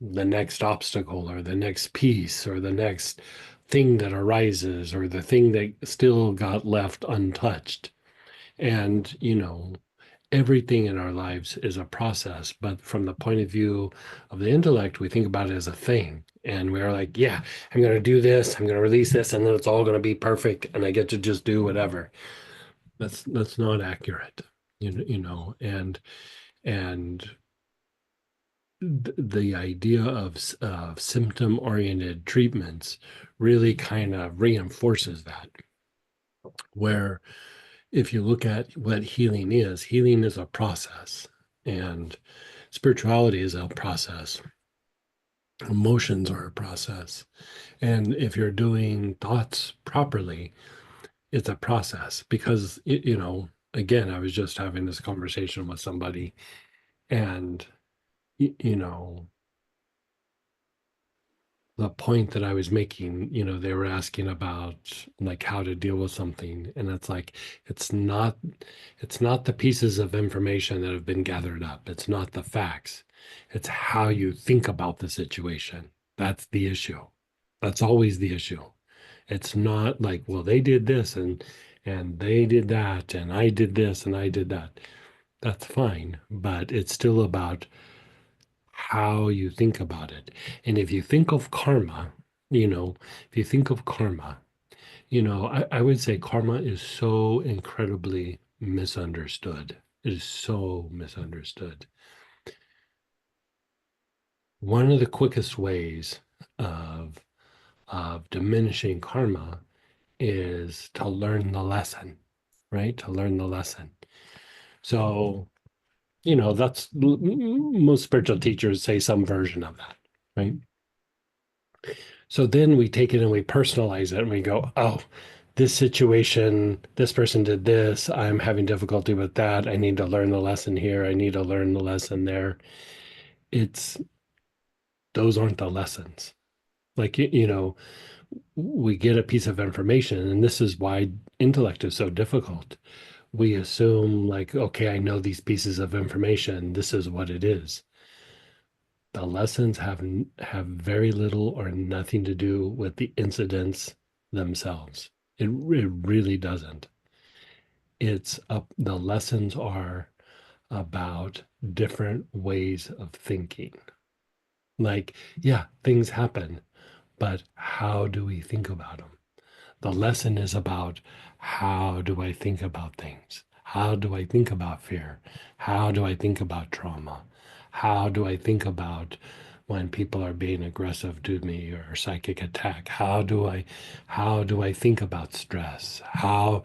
the next obstacle, or the next piece, or the next thing that arises, or the thing that still got left untouched. And, everything in our lives is a process, but from the point of view of the intellect, we think about it as a thing. And we're like, yeah, I'm going to do this, I'm going to release this, and then it's all going to be perfect, and I get to just do whatever. That's not accurate, and the idea of symptom-oriented treatments really kind of reinforces that. Where if you look at what healing is a process, and spirituality is a process. Emotions are a process. And if you're doing thoughts properly, it's a process, because, again, I was just having this conversation with somebody, and, you know, the point that I was making, they were asking about like how to deal with something. And it's like, it's not the pieces of information that have been gathered up. It's not the facts. It's how you think about the situation. That's the issue. That's always the issue. It's not like, well, they did this and they did that, and I did this and I did that. That's fine, but it's still about how you think about it. And if you think of karma, you know, if you think of karma, I would say karma is so incredibly misunderstood. It is so misunderstood. One of the quickest ways of diminishing karma is to learn the lesson, right? To learn the lesson. So, that's most spiritual teachers say some version of that, right? So then we take it and we personalize it and we go, oh, this situation, this person did this. I'm having difficulty with that. I need to learn the lesson here. I need to learn the lesson there. Those aren't the lessons. Like, we get a piece of information, and this is why intellect is so difficult. We assume, like, okay, I know these pieces of information. This is what it is. The lessons have very little or nothing to do with the incidents themselves. It really doesn't. The lessons are about different ways of thinking. Like, yeah, things happen, but how do we think about them? The lesson is about how do I think about things? How do I think about fear? How do I think about trauma? How do I think about when people are being aggressive to me or psychic attack? How do I think about stress? How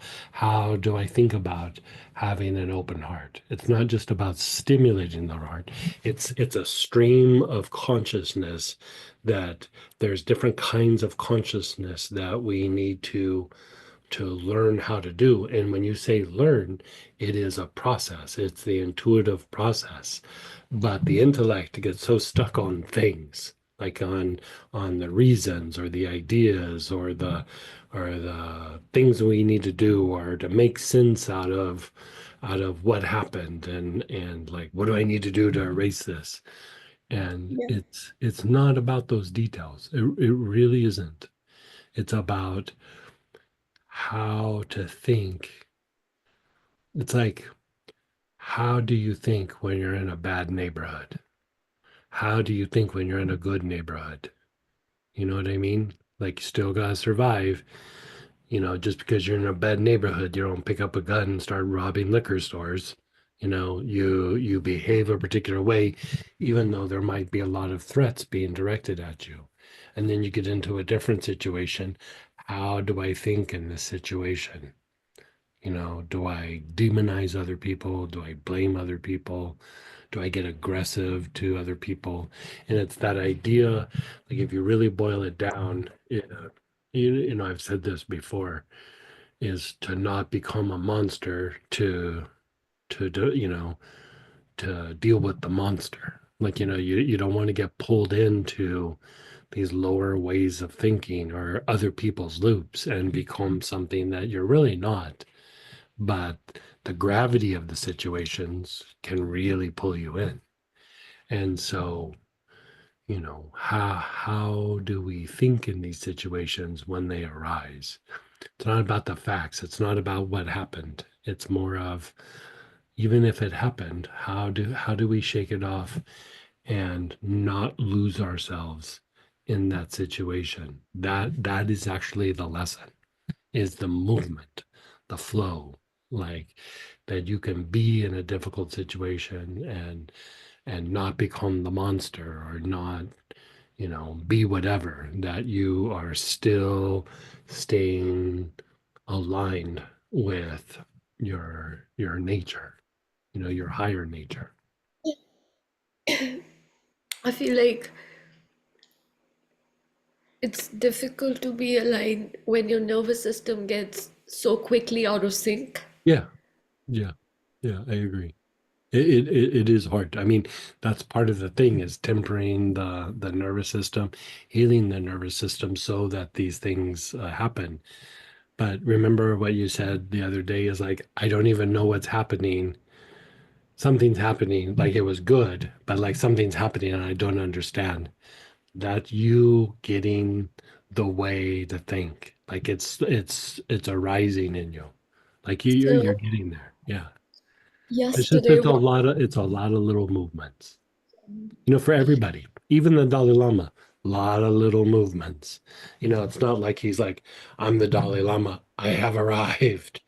do I think about having an open heart? It's not just about stimulating the heart. It's a stream of consciousness that there's different kinds of consciousness that we need to learn how to do. And when you say learn, it is a process. It's the intuitive process. But the intellect gets so stuck on things, like on the reasons or the ideas or the things we need to do or to make sense out of what happened and like what do I need to do to erase this? And Yeah. it's not about those details. It really isn't. It's about how to think. It's like, how do you think when you're in a bad neighborhood? How do you think when you're in a good neighborhood? You know what I mean? Like, you still gotta survive. Just because you're in a bad neighborhood, you don't pick up a gun and start robbing liquor stores. You behave a particular way, even though there might be a lot of threats being directed at you. And then you get into a different situation. How do I think in this situation? Do I demonize other people? Do I blame other people? Do I get aggressive to other people? And it's that idea, like if you really boil it down, I've said this before, is to not become a monster to do, to deal with the monster. Like, you don't want to get pulled into these lower ways of thinking or other people's loops and become something that you're really not. But the gravity of the situations can really pull you in. And so, how do we think in these situations when they arise? It's not about the facts. It's not about what happened. It's more of, even if it happened, how do we shake it off and not lose ourselves in that situation? That is actually the lesson, is the movement, the flow, like that you can be in a difficult situation and not become the monster or not, be whatever, that you are still staying aligned with your nature, your higher nature. I feel like it's difficult to be aligned when your nervous system gets so quickly out of sync. Yeah, yeah, yeah, I agree. It is hard. I mean, that's part of the thing, is tempering the nervous system, healing the nervous system so that these things happen. But remember what you said the other day is like, I don't even know what's happening. Something's happening, like it was good, but like something's happening and I don't understand. That you getting the way to think. Like it's arising in you. Like you're So getting there. Yeah. It's just yesterday, it's a lot of little movements. for everybody, even the Dalai Lama, a lot of little movements. It's not like he's like, I'm the Dalai Lama, I have arrived.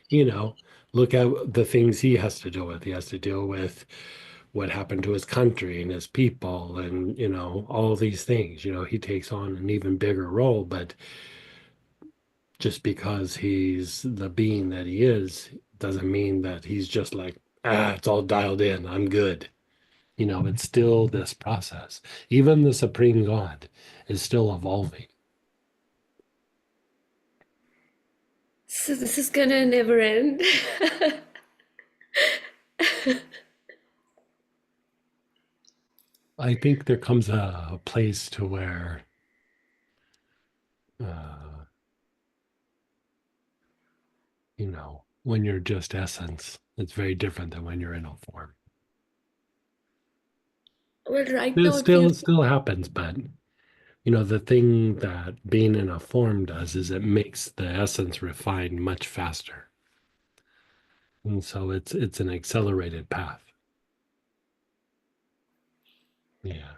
You know, look at the things he has to deal with. He has to deal with what happened to his country and his people and, all these things. He takes on an even bigger role, but just because he's the being that he is doesn't mean that he's just like, it's all dialed in, I'm good. It's still this process. Even the Supreme God is still evolving. So this is gonna never end. I think there comes a place to where, when you're just essence, it's very different than when you're in a form. Well, right It now it feels still happens, but the thing that being in a form does is it makes the essence refine much faster. And so it's an accelerated path. Yeah.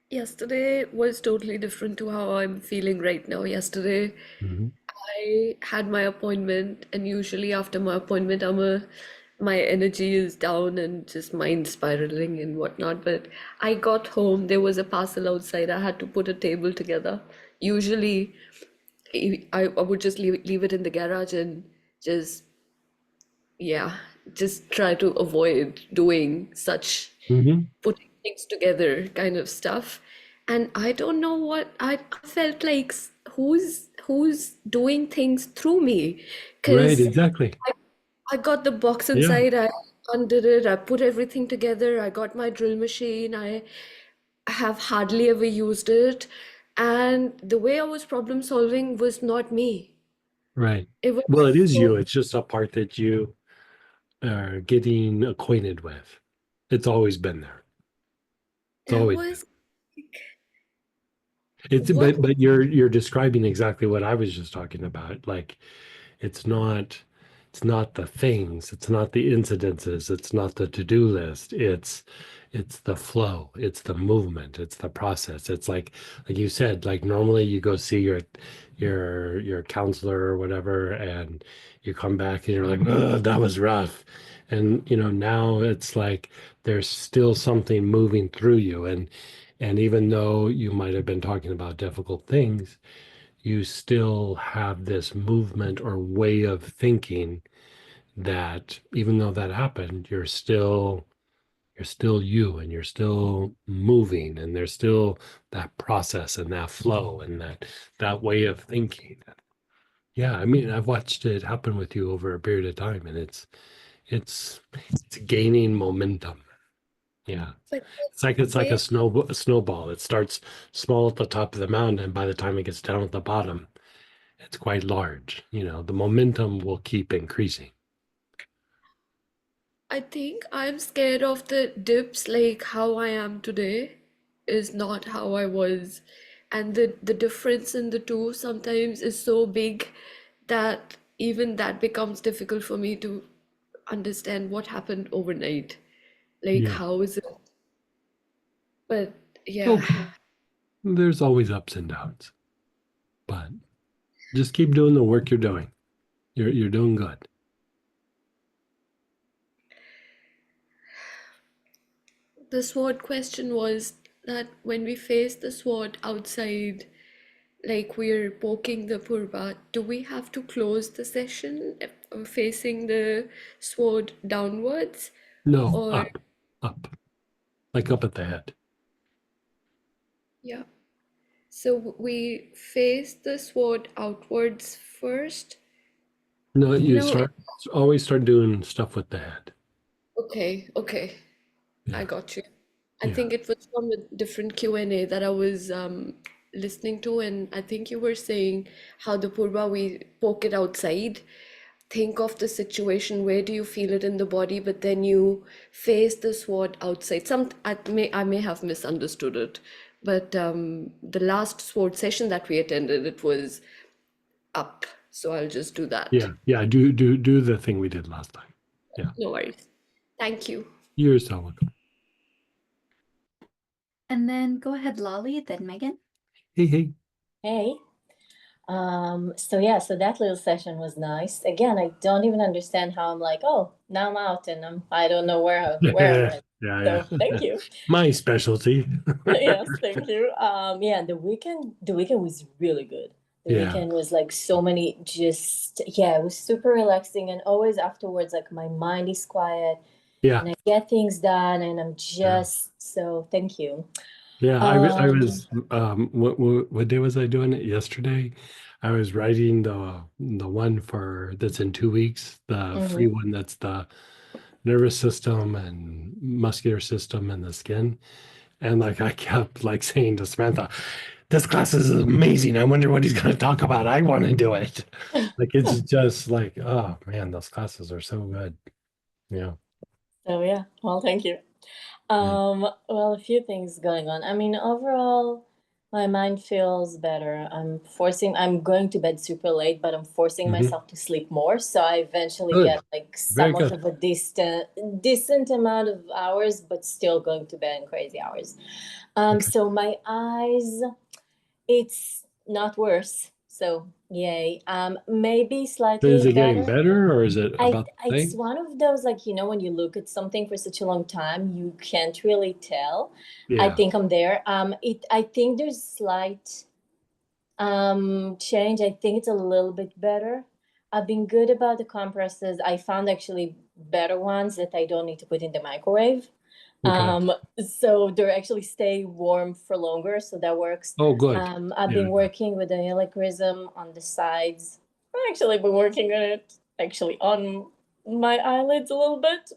yesterday was totally different to how I'm feeling right now. Yesterday, Mhm. I had my appointment, and usually after my appointment, my energy is down and just mind spiraling and whatnot. But I got home, there was a parcel outside. I had to put a table together. Usually, I would just leave it in the garage and just, yeah, just try to avoid doing such Mhm. putting things together kind of stuff. And I don't know what I felt like who's doing things through me, Right, because exactly. I got the box Yeah, inside, I undid it, I put everything together, I got my drill machine, I have hardly ever used it, and the way I was problem solving was not me. right. It was Well, it is so, you. It's just a part that you are getting acquainted with. It's always been there. It's I always been. was like, It's what? but you're describing exactly what I was just talking about. Like it's not the things, it's not the incidences, it's not the to-do list. It's the flow, it's the movement, it's the process. It's like you said, like normally you go see your counselor or whatever, and you come back and you're like, oh, that was rough. And now it's like there's still something moving through you. And even though you might have been talking about difficult things, you still have this movement or way of thinking that even though that happened, you're still you, and you're still moving, and there's still that process and that flow and that way of thinking. Yeah, I mean, I've watched it happen with you over a period of time, and it's gaining momentum. Yeah. But It's like where a snowball. It starts small at the top of the mountain, and by the time it gets down at the bottom, it's quite large. The momentum will keep increasing. I think I'm scared of the dips, like how I am today is not how I was. And the difference in the two sometimes is so big that even that becomes difficult for me to understand what happened overnight. Like, Yeah. how is it? But yeah, Oh, there's always ups and downs, but just keep doing the work you're doing. You're doing good. the sword question was that when we face the sword outside, like we're poking the purva, do we have to close the session facing the sword downwards? No, Or, up, like up at the head. yeah. So we face the sword outwards first? No, you No, always start doing stuff with the head. okay, okay. I Yeah, got you. I yeah, think it was from a different Q&A that I was listening to, and I think you were saying how the purva, we poke it outside. Think of the situation, where do you feel it in the body, but then you face the sword outside. I may have misunderstood it, but the last sword session that we attended, it was up. So I'll just do that. yeah, yeah. Do the thing we did last time. Yeah. No worries. Thank you. You're so welcome. And then go ahead, Lolly, then Megan. Hey, hey. Hey. So yeah, so that little session was nice. Again, I don't even understand how I'm like, oh, now I'm out and I don't know where I'm at. Yeah, So yeah. thank you. My specialty. Yes, thank you. Yeah, the weekend was really good. The Yeah. weekend was like so many it was super relaxing, and always afterwards, like my mind is quiet Yeah. and I get things done, and I'm just so thank you. Yeah, I was what day was I doing it yesterday? I was writing the one for that's in 2 weeks, the free one that's the nervous system and muscular system and the skin. And like I kept like saying to Samantha, this class is amazing. I wonder what he's gonna talk about. I want to do it. Like it's just like, oh man, those classes are so good. Yeah. So yeah, well, thank you. Yeah. Well, a few things going on. I mean, overall, my mind feels better. I'm going to bed super late, but I'm forcing Mhm. myself to sleep more. So I eventually Good. get like Very somewhat good. of a decent amount of hours, but still going to bed in crazy hours. Okay. So my eyes, it's not worse. So yay. Maybe slightly Is it getting better. better or is it about the It's same? one of those, like, when you look at something for such a long time, you can't really tell. I Yeah. think I'm there. I think there's slight change. I think it's a little bit better. I've been good about the compresses. I found actually better ones that I don't need to put in the microwave. Okay. So they actually stay warm for longer, so that works. Oh, good. I've Yeah. been working with the helichrysum on the sides. I've actually been working on it actually on my eyelids a little bit,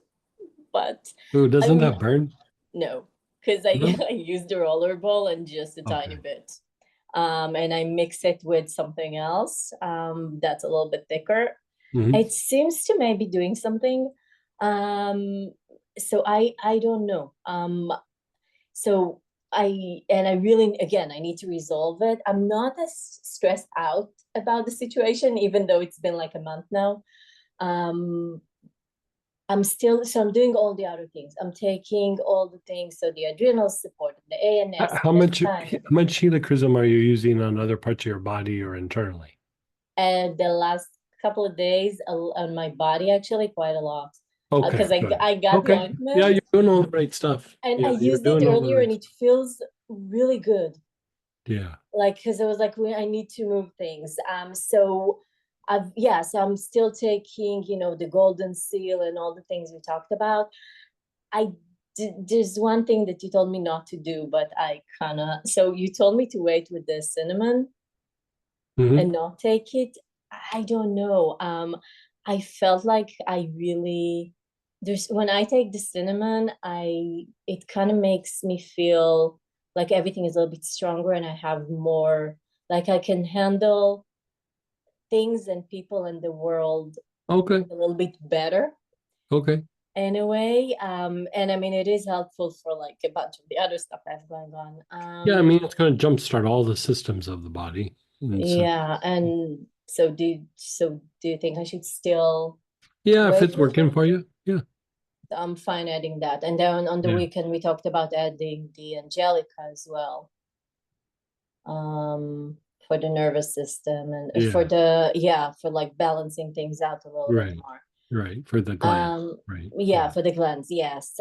but Ooh, doesn't I that burn? no, because I No? I used the roller ball and just a tiny Okay. bit. And I mix it with something else that's a little bit thicker. Mhm. It seems to maybe doing something. So I don't know. So I really, again, I need to resolve it. I'm not as stressed out about the situation, even though it's been like a month now. Um, I'm doing all the other things. I'm taking all the things, so the adrenal support, the ANS, How the much thyme. how much helichrysum are you using on other parts of your body or internally? And the last couple of days on my body, actually quite a lot. Okay, Because good. I got the Okay. Yeah, ointment you're doing all the right stuff. and I Yeah, you're used it doing all the earlier right and it feels really good. Yeah. Like, because I was like, I need to move things. So I'm still taking, the golden seal and all the things we talked about. There's one thing that you told me not to do, but so you told me to wait with the cinnamon Mhm. and not take it. I don't know. I felt like when I take the cinnamon, it kind of makes me feel like everything is a little bit stronger and I have more, like I can handle things and people in the world Okay. a little bit better Okay. in a way. And I mean, it is helpful for like a bunch of the other stuff I have going on. Yeah, I mean it's going to jumpstart all the systems of the body. And so Yeah, and so do you think I should still yeah, if wait it's with working it? for you. Yeah. I'm fine adding that. And then on the Yeah. weekend we talked about adding the angelica as well. For the nervous system and for like balancing things out a little bit Right. more. Right. For the gland. Right. Yeah, for the glands, yes.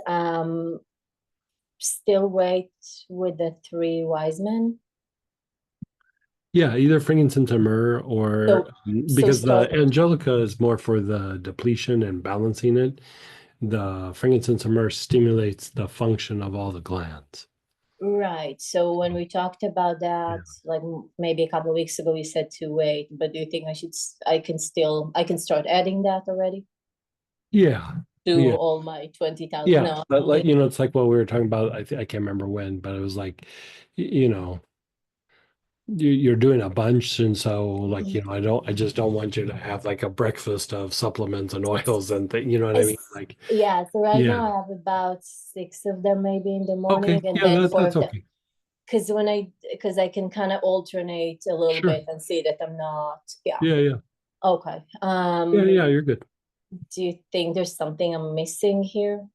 Still wait with the 3 wise men. Yeah, either frankincense or myrrh, or So because the start angelica is more for the depletion and balancing it. The frankincense and myrrh stimulates the function of all the glands. Right. So when we talked about that, like maybe a couple of weeks ago, you said to wait, but do you think I can start adding that already Yeah. to Yeah. all my 20,000? Yeah. No, But like, it's like what we were talking about. I can't remember when, but it was like, you're doing a bunch. And so like, I just don't want you to have like a breakfast of supplements and oils and you know what I mean? Like, yeah. So right yeah. now I have about 6 of them maybe in the morning, Okay. and Yeah, then 4 that's of them. okay. Because I can kind of alternate a little Sure. bit and see that I'm not. Yeah. Yeah. Yeah. Okay. Yeah. Yeah. You're good. Do you think there's something I'm missing here?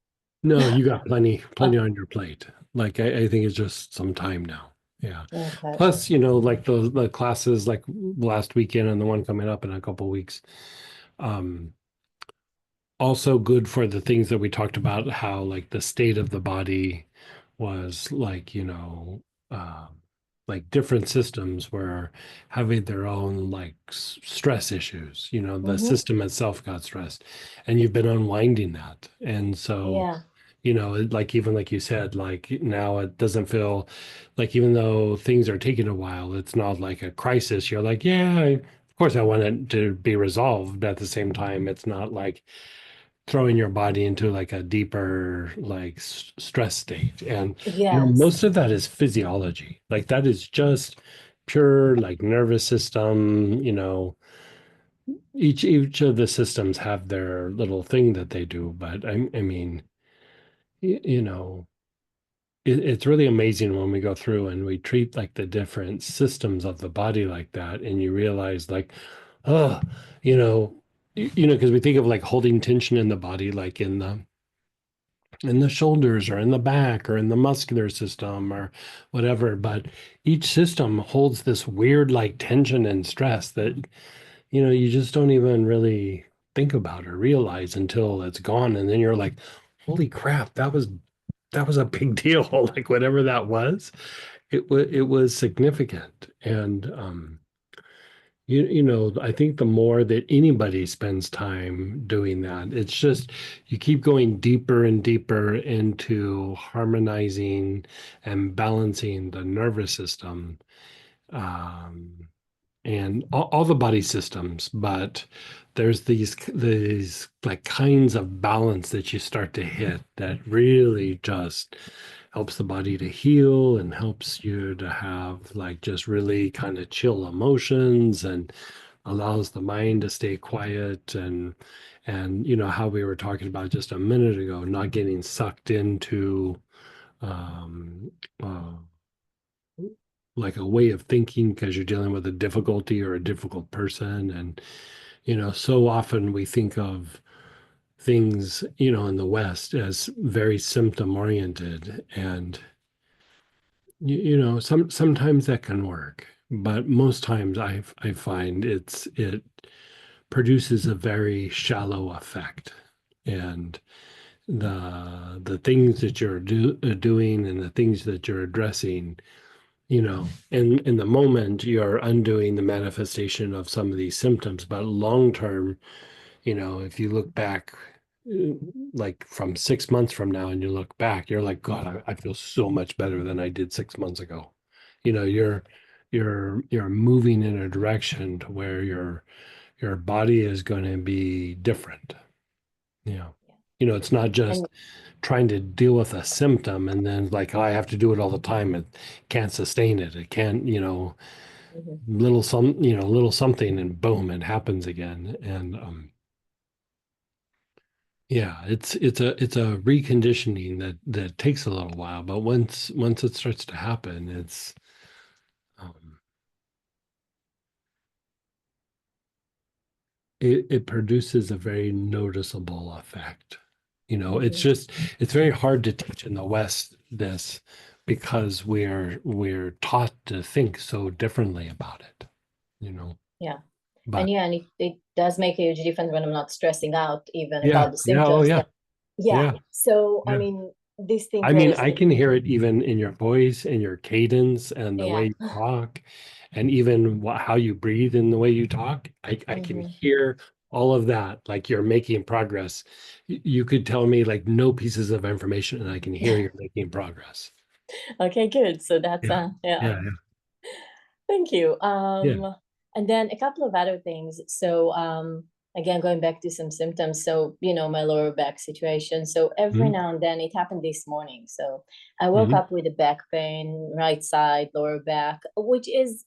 No, you got plenty on your plate. Like I think it's just some time now. Yeah. Okay. Plus, like the classes like last weekend and the one coming up in a couple weeks. Um, Also good for the things that we talked about, how like the state of the body was like, like different systems were having their own like stress issues. The Mm-hmm. system itself got stressed, and you've been unwinding that. And so, Yeah. like even like you said, like now it doesn't feel like, even though things are taking a while, it's not like a crisis. You're like, yeah, of course I want it to be resolved, but at the same time, it's not like throwing your body into like a deeper like stress state. And Yes. most of that is physiology, like that is just pure like nervous system. Each of the systems have their little thing that they do, but I mean, you know, it's really amazing when we go through and we treat like the different systems of the body like that, and you realize like, oh, because we think of like holding tension in the body, like in the shoulders or in the back or in the muscular system or whatever. But each system holds this weird like tension and stress that, you just don't even really think about or realize until it's gone. And then you're like, holy crap, that was a big deal. Like whatever that was, it was significant. And I think the more that anybody spends time doing that, it's just you keep going deeper and deeper into harmonizing and balancing the nervous system, um, and all the body systems. But there's these like kinds of balance that you start to hit that really just helps the body to heal and helps you to have like just really kind of chill emotions, and allows the mind to stay quiet, and how we were talking about just a minute ago, not getting sucked into um uh, like a way of thinking because you're dealing with a difficulty or a difficult person. And so often we think of things in the West as very symptom oriented, and sometimes that can work, but most times I find it produces a very shallow effect. And the things that you're doing and the things that you're addressing, in the moment, you're undoing the manifestation of some of these symptoms. But long term, if you look back, uh, like from 6 months from now, and you look back, you're like, God, I feel so much better than I did 6 months ago. You're moving in a direction to where your body is going to be different. Yeah. It's not just And trying to deal with a symptom and then like, oh, I have to do it all the time. It can't sustain it. It can't, mhm. little something, and boom, it happens again. And yeah, it's a reconditioning that takes a little while, but once it starts to happen, um, it produces a very noticeable effect. Mhm. It's very hard to teach in the West this, because we're taught to think so differently about it, you know. Yeah. But And yeah, and it does make a huge difference when I'm not stressing out even yeah, about the yeah, oh symptoms. yeah, Yeah. yeah, So I yeah. mean, this thing I mean, goes I with can hear it even in your voice and your cadence and the way yeah. you talk, and even how you breathe in the way you talk. I can Hmm. hear all of that, like you're making progress. You could tell me like no pieces of information, and I can hear you're making progress. Okay, good. So that's Yeah, yeah. yeah, Thank you. yeah. And then a couple of other things. So again, going back to some symptoms. So, my lower back situation. So every Hmm. now and then it happened this morning. So I woke Hmm. up with a back pain, right side, lower back, which is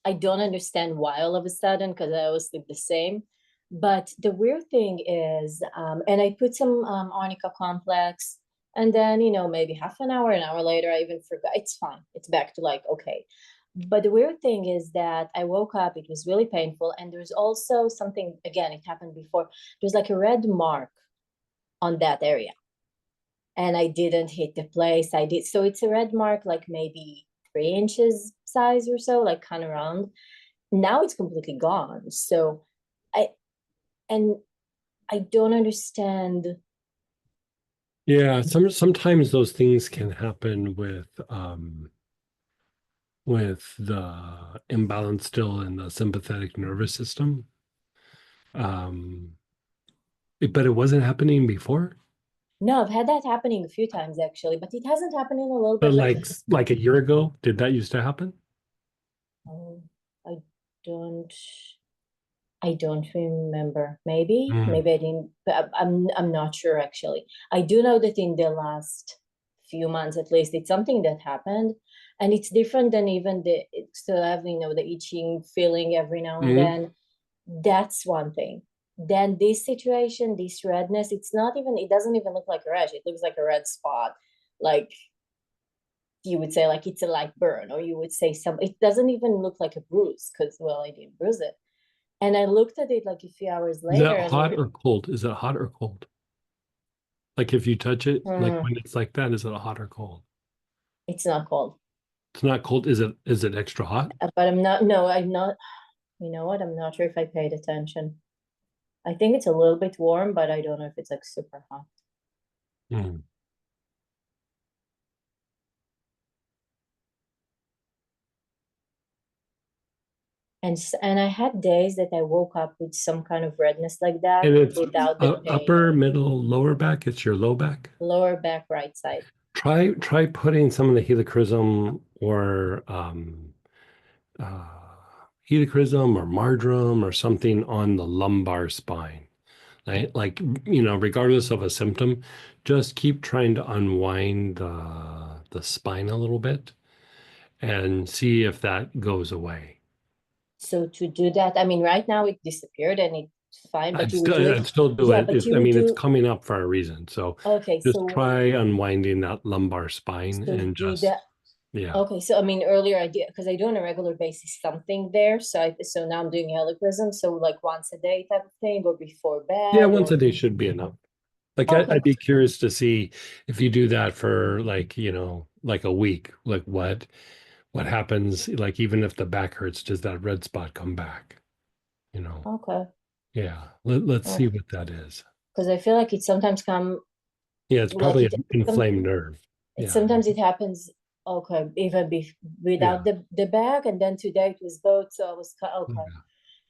I don't understand why all of a sudden, because I always sleep the same. But the weird thing is, and I put some arnica complex, and then, maybe half an hour later, I even forgot. It's fine. It's back to like, okay. But the weird thing is that I woke up, it was really painful. And there's also something, again, it happened before. There's like a red mark on that area. and I didn't hit the place. I did. So it's a red mark, like maybe 3 inches size or so, like kind of round. Now it's completely gone. So and I don't understand. Yeah, sometimes those things can happen with the imbalance still in the sympathetic nervous system. But it wasn't happening before. No, I've had that happening a few times actually, but it hasn't happened in a little But bit like a year ago, did that used to happen? Oh, I don't I don't remember. Maybe Mm. I didn't, but I'm not sure actually. I do know that in the last few months at least, it's something that happened, and it's different than even still having, the itching feeling every now and Mhm. then. That's one thing. Then this situation, this redness, it doesn't even look like a rash. It looks like a red spot. Like you would say, like it's a light burn, or you would say it doesn't even look like a bruise because, well, I didn't bruise it. And I looked at it like a few hours Is later that and hot or cold? Is it hot or cold? Like if you touch it, like when it's like that, is it hot or cold? it's not cold. It's not cold. Is it extra hot? But I'm not, you know what? I'm not sure if I paid attention. I think it's a little bit warm, but I don't know if it's like super hot. Mm. And I had days that I woke up with some kind of redness like that And it's without the pain. upper, middle, lower back. It's your low back. Lower back right side. Try putting some of the helichrysum or helichrysum or marjoram or something on the lumbar spine. Right? Like, regardless of a symptom, just keep trying to unwind the spine a little bit and see if that goes away. So to do that, I mean, right now it disappeared and it's fine, but I'd you would do still it. do Yeah, it. but you would It's do. coming up for a reason. So Okay, just so try unwinding that lumbar spine and do just, that. yeah. Okay, so I mean, earlier I did, because I do on a regular basis something there. So now I'm doing helichrysum. So like once a day type of thing, or before Yeah, bed, once or a day should be enough. Like okay. I'd be curious to see if you do that for like, like a week, like what happens, like even if the back hurts, does that red spot come back? Okay. Yeah. Let's see what that is. Because I feel like it sometimes come Yeah, it's like probably an inflamed nerve. Yeah. sometimes it happens. Okay, even Yeah. without the bag, and then today it was both. So I was okay.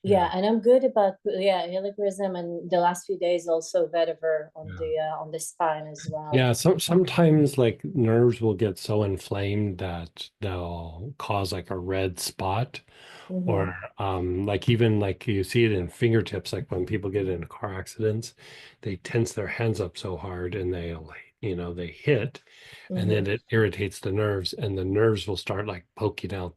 Yeah. Yeah, and I'm good about helichrysum, and the last few days also vetiver on the spine as well. Yeah, sometimes like nerves will get so inflamed that they'll cause like a red spot, or like even like you see it in fingertips, like when people get into car accidents, they tense their hands up so hard and they hit, and then it irritates the nerves, and the nerves will start like poking out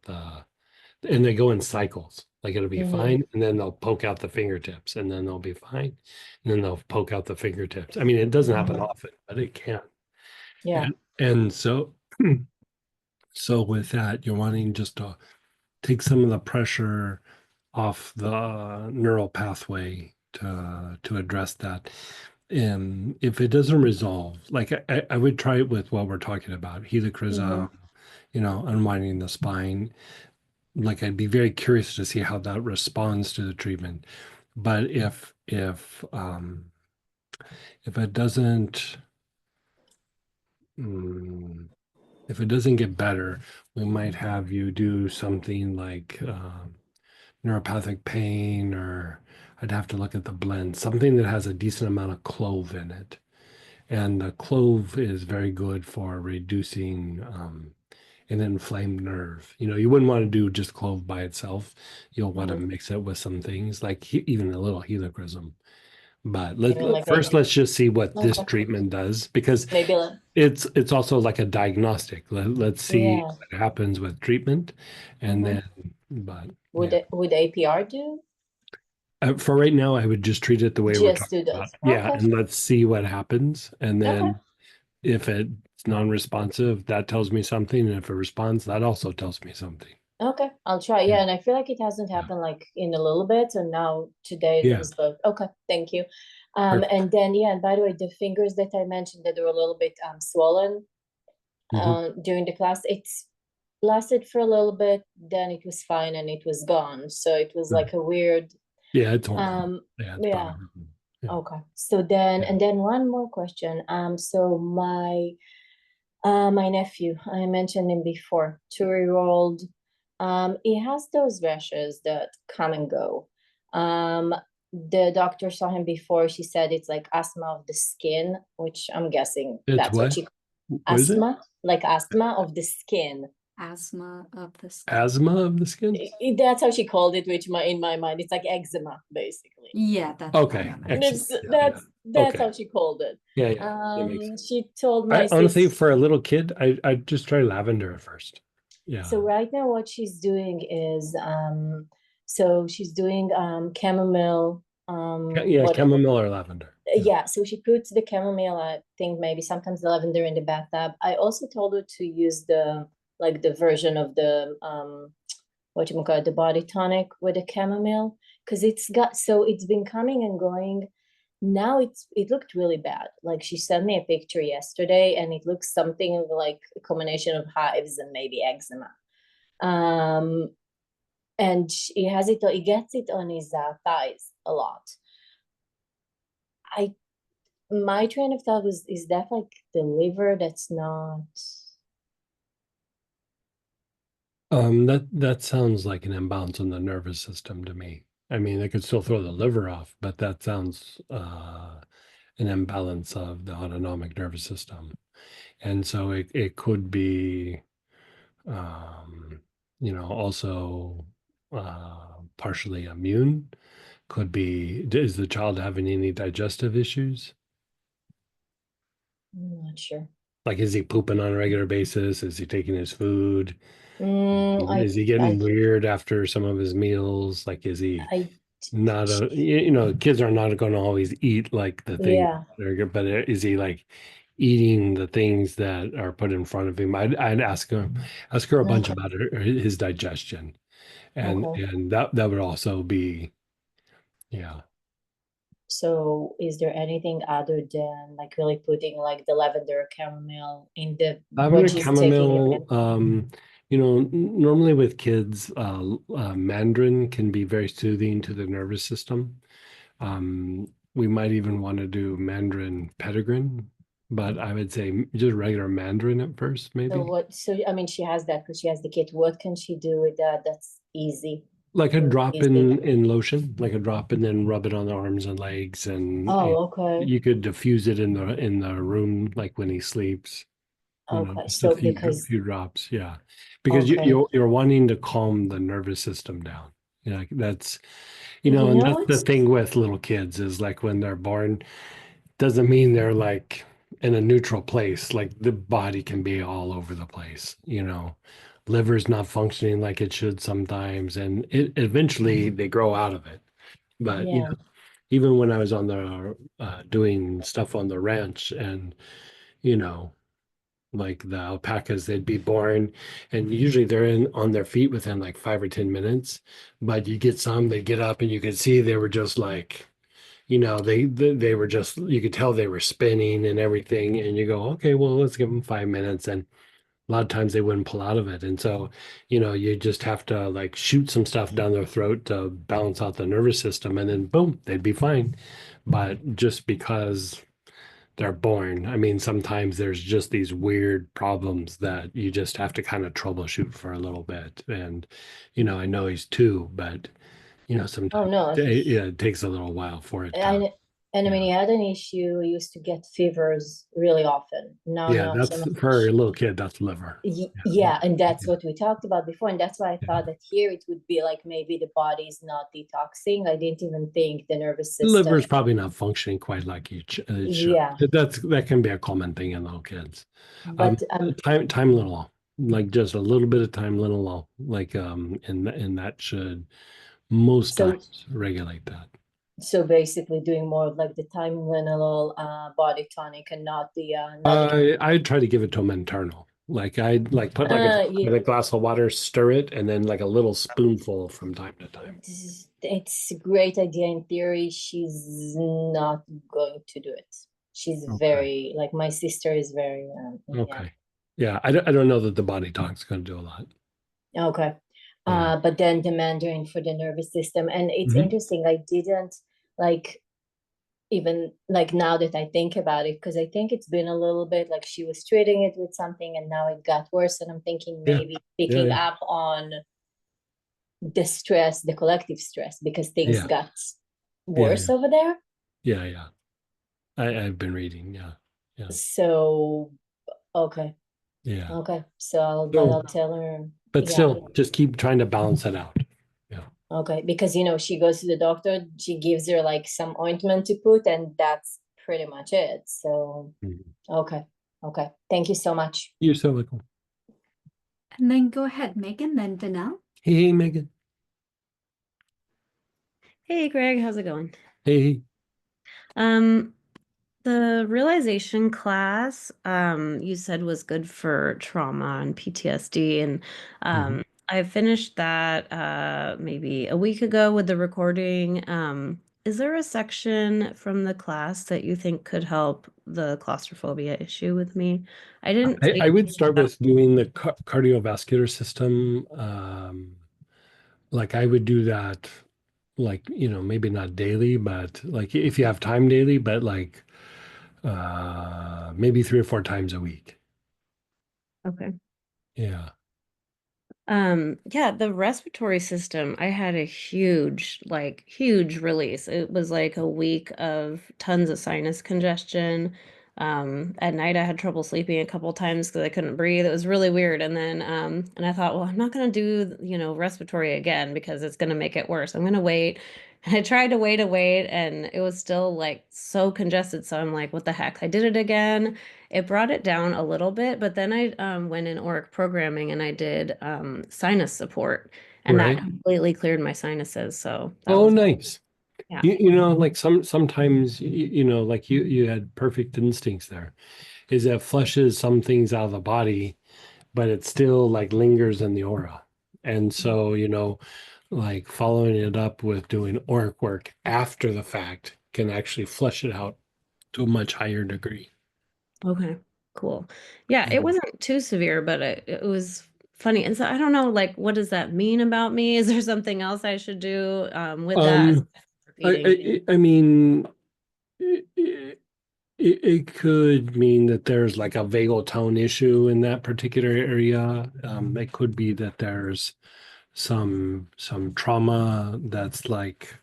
and they go in cycles. Like it'll be fine, and then they'll poke out the fingertips, and then they'll be fine, and then they'll poke out the fingertips. I mean, it doesn't happen often, but it can. Yeah. And so so with that, you're wanting just to take some of the pressure off the neural pathway to address that. And if it doesn't resolve, like I would try it with what we're talking about, helichrysum, unwinding the spine. Like I'd be very curious to see how that responds to the treatment. But mm, if it doesn't get better, we might have you do something like neuropathic pain, or I'd have to look at the blend, something that has a decent amount of clove in it. And the clove is very good for reducing an inflamed nerve. You wouldn't want to do just clove by itself. You'll want to mix it with some things like even a little helichrysum. But let's just see what this treatment does, because maybe it's also like a diagnostic. Let's see what happens with treatment, and then. But would APR do? For right now, I would just treat it the way we're Just talking do about. those. Yeah, Okay. and let's see what happens, and Okay. then if it's non-responsive, that tells me something, and if it responds, that also tells me something. Okay, I'll try. Yeah, and I feel like it hasn't happened like in a little bit, and now today it Yeah. was both. Okay, thank you. Perfect. And then, yeah, and by the way, the fingers that I mentioned that were a little bit swollen during the class, it's lasted for a little bit, then it was fine and it was gone. So it was like a weird, Yeah, it's horrible. Yeah, it's yeah. probably, yeah. Okay. So then, Yeah. and then one more question. So my nephew, I mentioned him before, 2-year-old, he has those rashes that come and go. The doctor saw him before. She said it's like asthma of the skin, which I'm guessing It's that's what what? she What is it? asthma, like asthma of the skin. Asthma of the skin. Asthma of the skin? That's how she called it, which in my mind, it's like eczema, basically. Yeah, that's Okay. That's Okay. how she called it. Yeah, that makes sense. She told my Honestly, sister. for a little kid, I'd just try lavender at first. Yeah. So right now what she's doing is so she's doing chamomile Yeah, what chamomile or lavender. yeah, so she puts the chamomile, I think maybe sometimes the lavender in the bathtub. I also told her to use the version of the what you call it, the body tonic with the chamomile, because it's been coming and going. Now it looked really bad. Like she sent me a picture yesterday and it looks something like a combination of hives and maybe eczema. And he gets it on his thighs a lot. My train of thought is that like the liver that's not. That sounds like an imbalance in the nervous system to me. I mean, they could still throw the liver off, but that sounds an imbalance of the autonomic nervous system. And so it could be also partially immune. Could be, is the child having any digestive issues? I'm not sure. Like, is he pooping on a regular basis? Is he taking his food? Is he I getting weird after some of his meals? Like, is he I not kids are not going to always eat like the thing, yeah. but is he like eating the things that are put in front of him? I'd ask her a bunch Okay. about his digestion, and Okay. that would also be, yeah. So is there anything other than like really putting like the lavender chamomile in the Lavender what she's taking? chamomile, normally with kids, mandarin can be very soothing to the nervous system. We might even want to do mandarin petitgrain, but I would say just regular mandarin at first, maybe. So I mean, she has that because she has the kit. What can she do with that? That's easy. Like a Really drop easy. in lotion, like a drop and then rub it on the arms and legs, and Okay. you could diffuse it in the room, like when he sleeps. Okay. Just So a because few drops, yeah, because okay. you're wanting to calm the nervous system down. That's You and know that's the what's thing with little kids is like when they're born, doesn't mean they're like in a neutral place. Like the body can be all over the place. Liver's not functioning like it should sometimes, and it eventually they grow out of it. But yeah. even when I was on the doing stuff on the ranch, and you know like the alpacas, they'd be born and usually they're on their feet within like 5 or 10 minutes, but you get some, they get up and you could see they were just like, they were just, you could tell they were spinning and everything, and you go, okay, well, let's give them 5 minutes. And a lot of times they wouldn't pull out of it, and so you just have to like shoot some stuff down their throat to balance out the nervous system, and then boom, they'd be fine. But just because they're born. I mean, sometimes there's just these weird problems that you just have to kind of troubleshoot for a little bit. And, I know he's 2, but, Oh sometimes no. it takes a little while for it to, And I mean, he had an issue. He used to get fevers really often. Now, yeah, not so that's much. for a little kid, that's liver. Yeah, and that's what we talked about before. And that's why I thought that here it would be like maybe the body's not detoxing. I didn't even think the nervous The system. liver's probably not functioning quite like it should. Yeah. That can be a common thing in little kids. But Time little, like just a little bit of time little, like and that should most times regulate that. so basically doing more of like the time lineal body tonic and not the I try to give it to them internal. Like I'd like put like a Yeah, in a glass of water, stir it, and then like a little spoonful from time to time. it's a great idea in theory. She's not going to do it. She's Okay. very, like, my sister is very, yeah. Okay. Yeah, I don't know that the body talk's going to do a lot. Okay. Yeah. But then the Mandarin for the nervous system. And it's Mhm. interesting, I didn't like even like now that I think about it, because I think it's been a little bit like she was treating it with something and now it got worse. And I'm thinking Yeah. maybe picking Yeah. up on the stress, the collective stress, because things Yeah. got Yeah. worse Yeah. over there. Yeah. Yeah. I've been reading. Yeah. Yeah. So, okay. Yeah. Okay. So, but I'll So, tell her, but yeah. still, just keep trying to balance it out. Yeah. Okay, because she goes to the doctor, she gives her like some ointment to put, and that's pretty much it. So, Mhm. okay, okay. Thank you so much. You're so welcome. And then go ahead, Megan, then Danelle. Hey, Megan. Hey Greg, how's it going? Hey. Um, the realization class, you said was good for trauma and PTSD, and Mhm. I finished that maybe a week ago with the recording. Is there a section from the class that you think could help the claustrophobia issue with me? I didn't I take would start with doing the cardiovascular system. Like I would do that, like, maybe not daily, but like if you have time daily, but like maybe 3 or 4 times a week. Okay. Yeah. Yeah, the respiratory system, I had a huge release. It was like a week of tons of sinus congestion. At night I had trouble sleeping a couple times because I couldn't breathe. It was really weird. And I thought, well, I'm not gonna do, respiratory again because it's gonna make it worse. I'm gonna wait. And I tried to wait, and it was still like so congested. So I'm like, what the heck? I did it again. It brought it down a little bit, but then I went in Auric programming and I did sinus support, and that Right. completely cleared my sinuses. So that Oh, was, nice. yeah. Like sometimes like you had perfect instincts there. Is that flushes some things out of the body, but it still like lingers in the aura. And so, like following it up with doing auric work after the fact can actually flush it out to a much higher degree. Okay, cool. Yeah, it Yeah. wasn't too severe, but it was funny. And so I don't know, like, what does that mean about me? Is there something else I should do with that? Repeating. I mean, it, it could mean that there's like a vagal tone issue in that particular area. It could be that there's some trauma that's like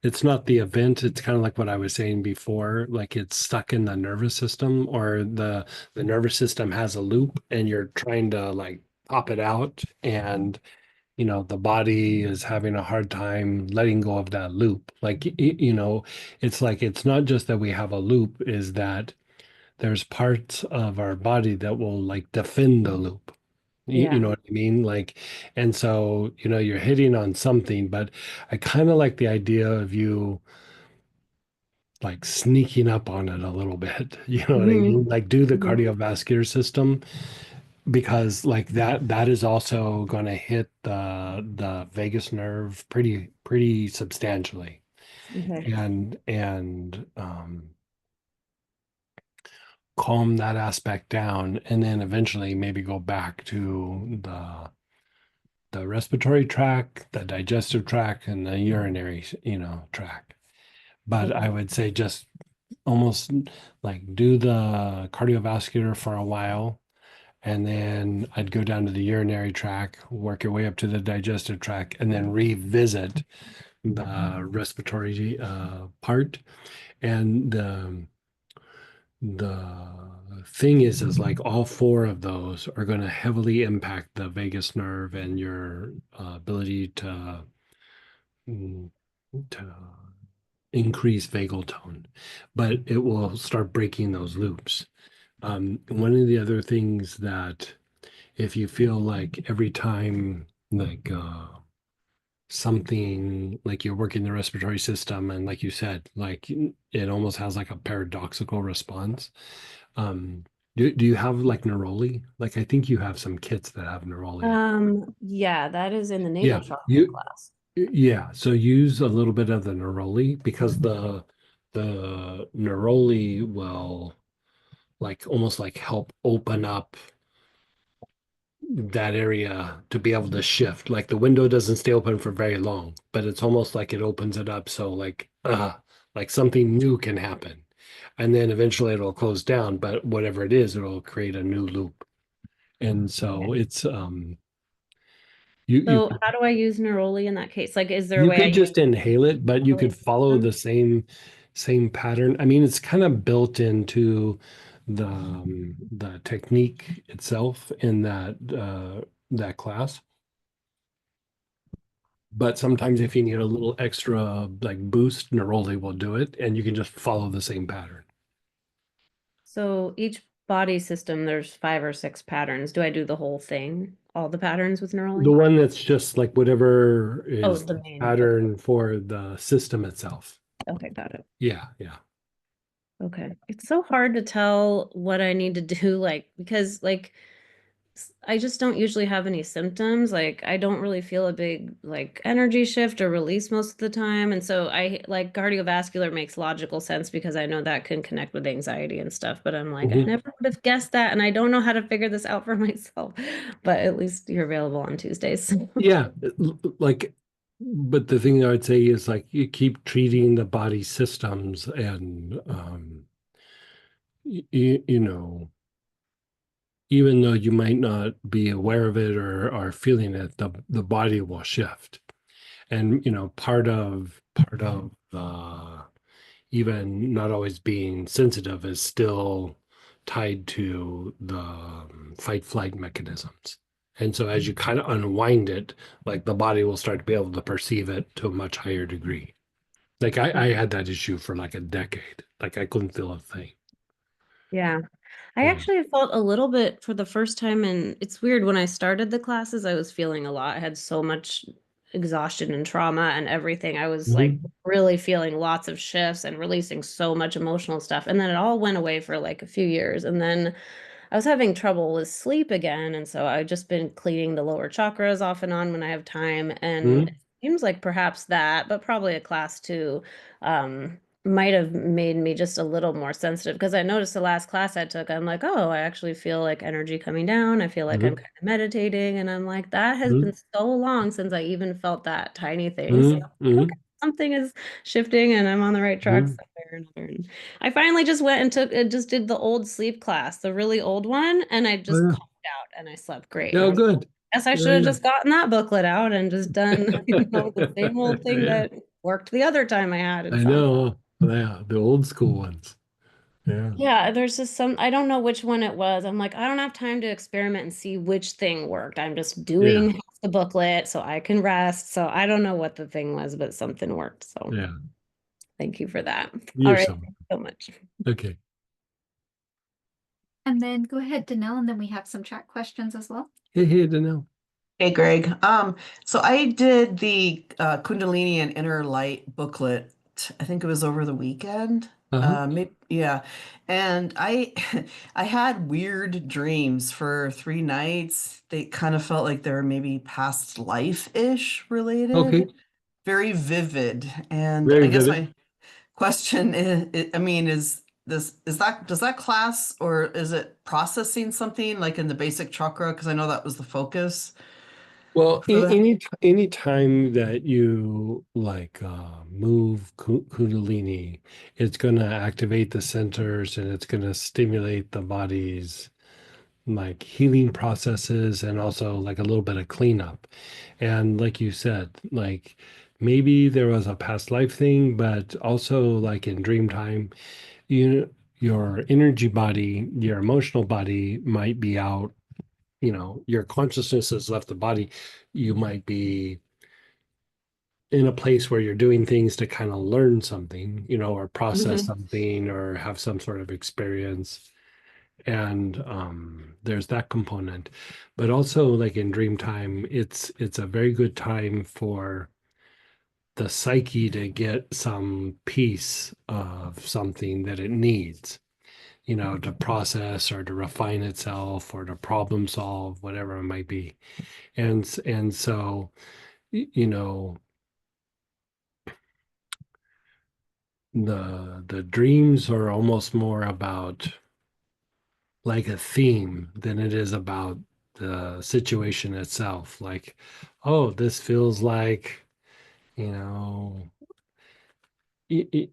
it's not the event, it's kind of like what I was saying before, like it's stuck in the nervous system, or the nervous system has a loop and you're trying to like pop it out, and the body is having a hard time letting go of that loop. Like it's like it's not just that we have a loop, is that there's parts of our body that will like defend the loop. You know Yeah. what I mean? Like, and so, you're hitting on something, but I kind of like the idea of you like sneaking up on it a little bit. You know what I Hmm. mean? Like do the Hmm. cardiovascular system, because like that is also going to hit the vagus nerve pretty substantially. Okay. And calm that aspect down, and then eventually maybe go back to the respiratory tract, the digestive tract, and the urinary, tract. But I Okay. would say just almost like do the cardiovascular for a while, and then I'd go down to the urinary tract, work your way up to the digestive tract, and then revisit the respiratory part. And the thing is like all four of those are going to heavily impact the vagus nerve and your ability mm, to increase vagal tone, but it will start breaking those loops. One of the other things that if you feel like every time like something like you're working the respiratory system, and like you said, like it almost has like a paradoxical response. Um, Do you have like neroli? Like I think you have some kits that have neroli. Yeah, that is in the natal Yeah, chakra class. yeah. So use a little bit of the neroli because the neroli will like almost like help open up that area to be able to shift. Like the window doesn't stay open for very long, but it's almost like it opens it up so like something new can happen. And then eventually it'll close down, but whatever it is, it'll create a new loop. And so it's you So how do I use neroli in that case? Like, is there a you way I could use just inhale it, but you neroli could follow system? the same pattern. I mean, it's kind of built into the technique itself in that class. But sometimes if you need a little extra like boost, neroli will do it, and you can just follow the same pattern. So each body system, there's 5 or 6 patterns. Do I do the whole thing? All the patterns with The neroli? one that's just like whatever Oh, is the the main. Okay, pattern for the system itself. okay, got it. Yeah, yeah. Okay. It's so hard to tell what I need to do, like, because like I just don't usually have any symptoms. Like I don't really feel a big like energy shift or release most of the time. And so I like cardiovascular makes logical sense because I know that can connect with anxiety and stuff. But I'm like, I Mhm. never would have guessed that. And I don't know how to figure this out for myself. But at least you're available on Tuesdays. Yeah, like, but the thing I would say is like you keep treating the body systems and you know, even though you might not be aware of it or feeling it, the body will shift. And you know, part of even not always being sensitive is still tied to the fight flight mechanisms. And so as you kind of unwind it, like the body will start to be able to perceive it to a much higher degree. Like I had that issue for like a decade. Like I couldn't feel a thing. Yeah. I Yeah. actually felt a little bit for the first time, and it's weird. When I started the classes, I was feeling a lot. I had so much exhaustion and trauma and everything. I was like Mhm. really feeling lots of shifts and releasing so much emotional stuff. And then it all went away for like a few years. And then I was having trouble with sleep again. And so I've just been cleaning the lower chakras off and on when I have time. And it Mhm. seems like perhaps that, but probably a class too, might have made me just a little more sensitive because I noticed the last class I took, I'm like, oh, I actually feel like energy coming down. I feel like I'm Mhm. kind of meditating. And I'm like, that has been Mhm. so long since I even felt that tiny thing. So, Mhm. okay, Mhm. something is shifting and I'm on the right track Mhm. somewhere or another. And I finally just went and just did the old sleep class, the really old one, and I Oh just yeah. calmed out and I slept great. And I Yeah, was good. guess I Yeah, should have yeah. just gotten that booklet out and just done, the same old thing Yeah. that worked the other time I had I insomnia. know. Yeah, the old school ones. Yeah. Yeah, there's just some, I don't know which one it was. I'm like, I don't have time to experiment and see which thing worked. I'm just Yeah. doing half the booklet so I can rest. So I don't know what the thing was, but something worked. So Yeah. thank you for that. All You're right. so Thank you so much. okay. And then go ahead, Danelle, and then we have some chat questions as well. Hey, Danelle. Hey Greg. So I did the Kundalini and Inner Light booklet. I think it was over the weekend. Uh-huh. Maybe, yeah. And I I had weird dreams for 3 nights. They kind of felt like they were maybe past life-ish Okay. related. Very vivid. And Very I guess vivid. my question is, I mean, does that class or is it processing something like in the basic chakra? Because I know that was the focus Well, for that. any time that you like move Kundalini, it's going to activate the centers and it's going to stimulate the body's like healing processes and also like a little bit of cleanup. And like you said, like maybe there was a past life thing, but also like in dream time, your energy body, your emotional body might be out, your consciousness has left the body. You might be in a place where you're doing things to kind of learn something, or process Mhm. something or have some sort of experience. And there's that component. But also like in dream time, it's a very good time for the psyche to get some piece of something that it needs. to process or to refine itself or to problem solve, whatever it might be. And so, you know, the dreams are almost more about like a theme than it is about the situation itself. Like, oh, this feels like, you know, it, it,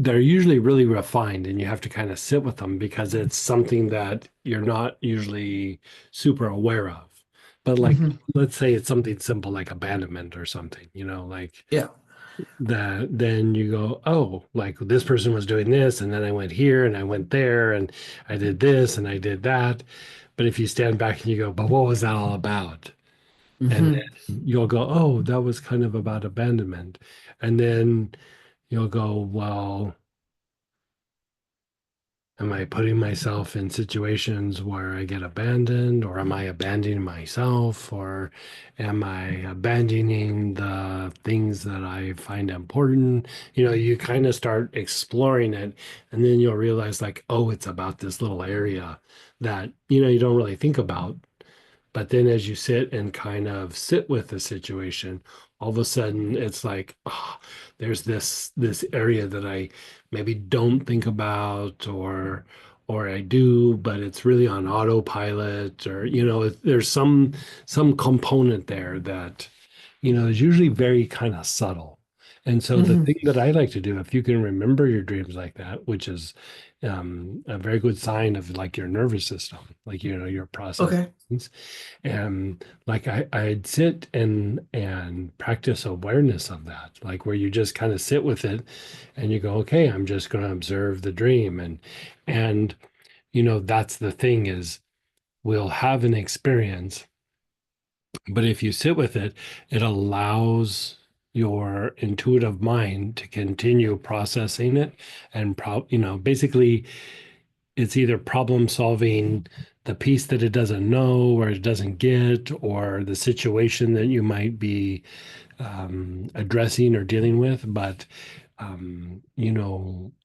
they're usually really refined, and you have to kind of sit with them because it's something that you're not usually super aware of. But like, Mhm. let's say it's something simple like abandonment or something, like Yeah. that, then you go, oh, like this person was doing this, and then I went here and I went there and I did this and I did that. But if you stand back and you go, but what was that all about? And Mhm. then you'll go, oh, that was kind of about abandonment. And then you'll go, well, am I putting myself in situations where I get abandoned, or am I abandoning myself, or am I abandoning the things that I find important? You kind of start exploring it, and then you'll realize, like, oh, it's about this little area that, you don't really think about. But then as you sit and kind of sit with the situation, all of a sudden it's like, oh, there's this area that I maybe don't think about, or I do, but it's really on autopilot, or there's some component there that is usually very kind of subtle. And so the Mhm. thing that I like to do, if you can remember your dreams like that, which is a very good sign of like your nervous system, like your process Okay. things. And like I'd sit and practice awareness of that, like where you just kind of sit with it and you go, okay, I'm just going to observe the dream. And that's the thing is we'll have an experience, but if you sit with it, it allows your intuitive mind to continue processing it and basically it's either problem solving the piece that it doesn't know or it doesn't get, or the situation that you might be addressing or dealing with. But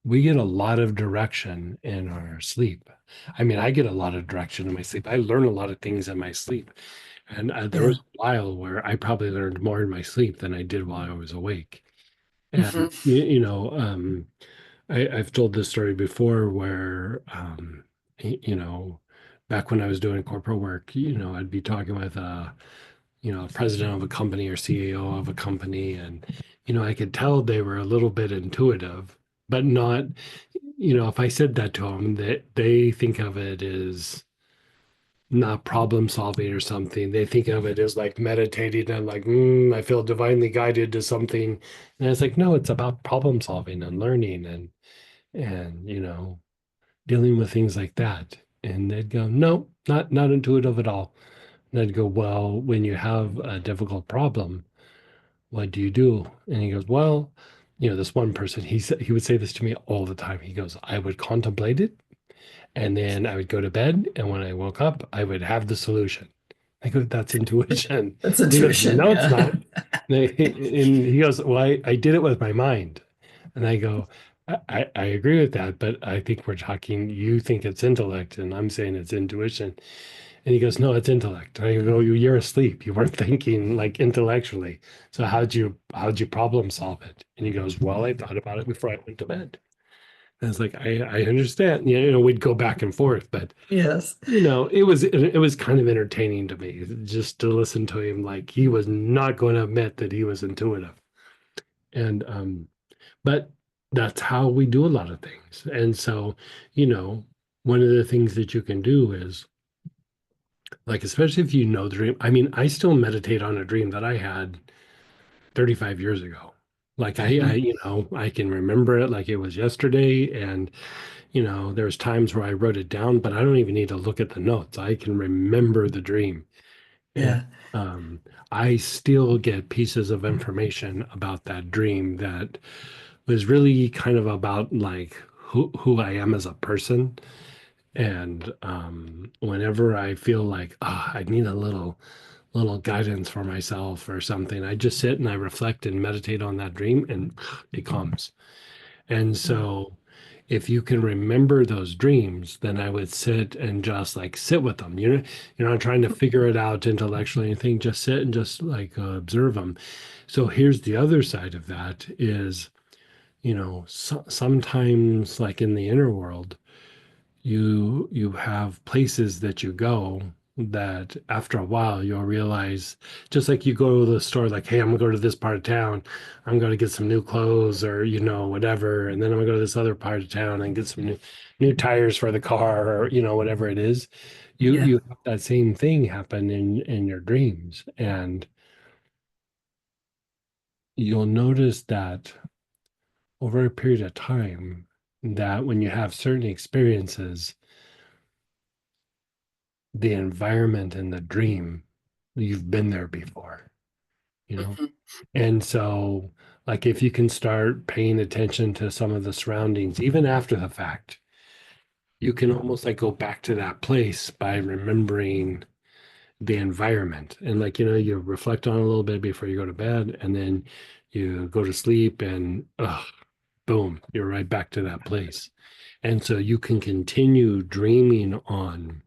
we get a lot of direction in our sleep. I mean, I get a lot of direction in my sleep. I learn a lot of things in my sleep. And there Yeah. was a while where I probably learned more in my sleep than I did while I was awake. And Mhm. I've told this story before where, back when I was doing corporate work, I'd be talking with a president of a company or CEO of a company, and I could tell they were a little bit intuitive, but not, if I said that to them, that they think of it as not problem solving or something. They think of it as like meditating and like, I feel divinely guided to something. And it's like, no, it's about problem solving and learning and dealing with things like that. And they'd go, no, not intuitive at all. And I'd go, well, when you have a difficult problem, what do you do? And he goes, well, this one person, he would say this to me all the time. He goes, I would contemplate it, and then I would go to bed, and when I woke up, I would have the solution. I go, that's intuition. That's He goes, intuition. no, it's Yeah. not. And he goes, well, I did it with my mind. And I go, I agree with that, but I think we're talking, you think it's intellect, and I'm saying it's intuition. And he goes, no, it's intellect. And I go, you're asleep. You weren't thinking like intellectually. So how'd you problem solve it? And he goes, well, I thought about it before I went to bed. And it's like, I understand. We'd go back and forth, but Yes. it was kind of entertaining to me just to listen to him. Like he was not going to admit that he was intuitive. And but that's how we do a lot of things. And so, one of the things that you can do is like, especially if you know the dream. I mean, I still meditate on a dream that I had 35 years ago. Like I Mhm. I can remember it like it was yesterday. And, there's times where I wrote it down, but I don't even need to look at the notes. I can remember the dream. And Yeah. um, I still get pieces of information about that dream that was really kind of about like who I am as a person. And whenever I feel like, I need a little guidance for myself or something, I just sit and I reflect and meditate on that dream, and it comes. And so if you can remember those dreams, then I would sit and just like sit with them. You're not trying to figure it out intellectually or anything. Just sit and just like observe them. So here's the other side of that is, sometimes like in the inner world, you have places that you go that after a while you'll realize, just like you go to the store, like, hey, I'm gonna go to this part of town, I'm gonna get some new clothes or whatever, and then I'm gonna go to this other part of town and get some new tires for the car, or whatever it is. you Yeah. you have that same thing happen in your dreams, and you'll notice that over a period of time, that when you have certain experiences, the environment in the dream, you've been there before, you know? Mhm. And so, like, if you can start paying attention to some of the surroundings, even after the fact, you can almost like go back to that place by remembering the environment. And, like, you reflect on it a little bit before you go to bed, and then you go to sleep, and boom, you're right back to that place. And so you can continue dreaming on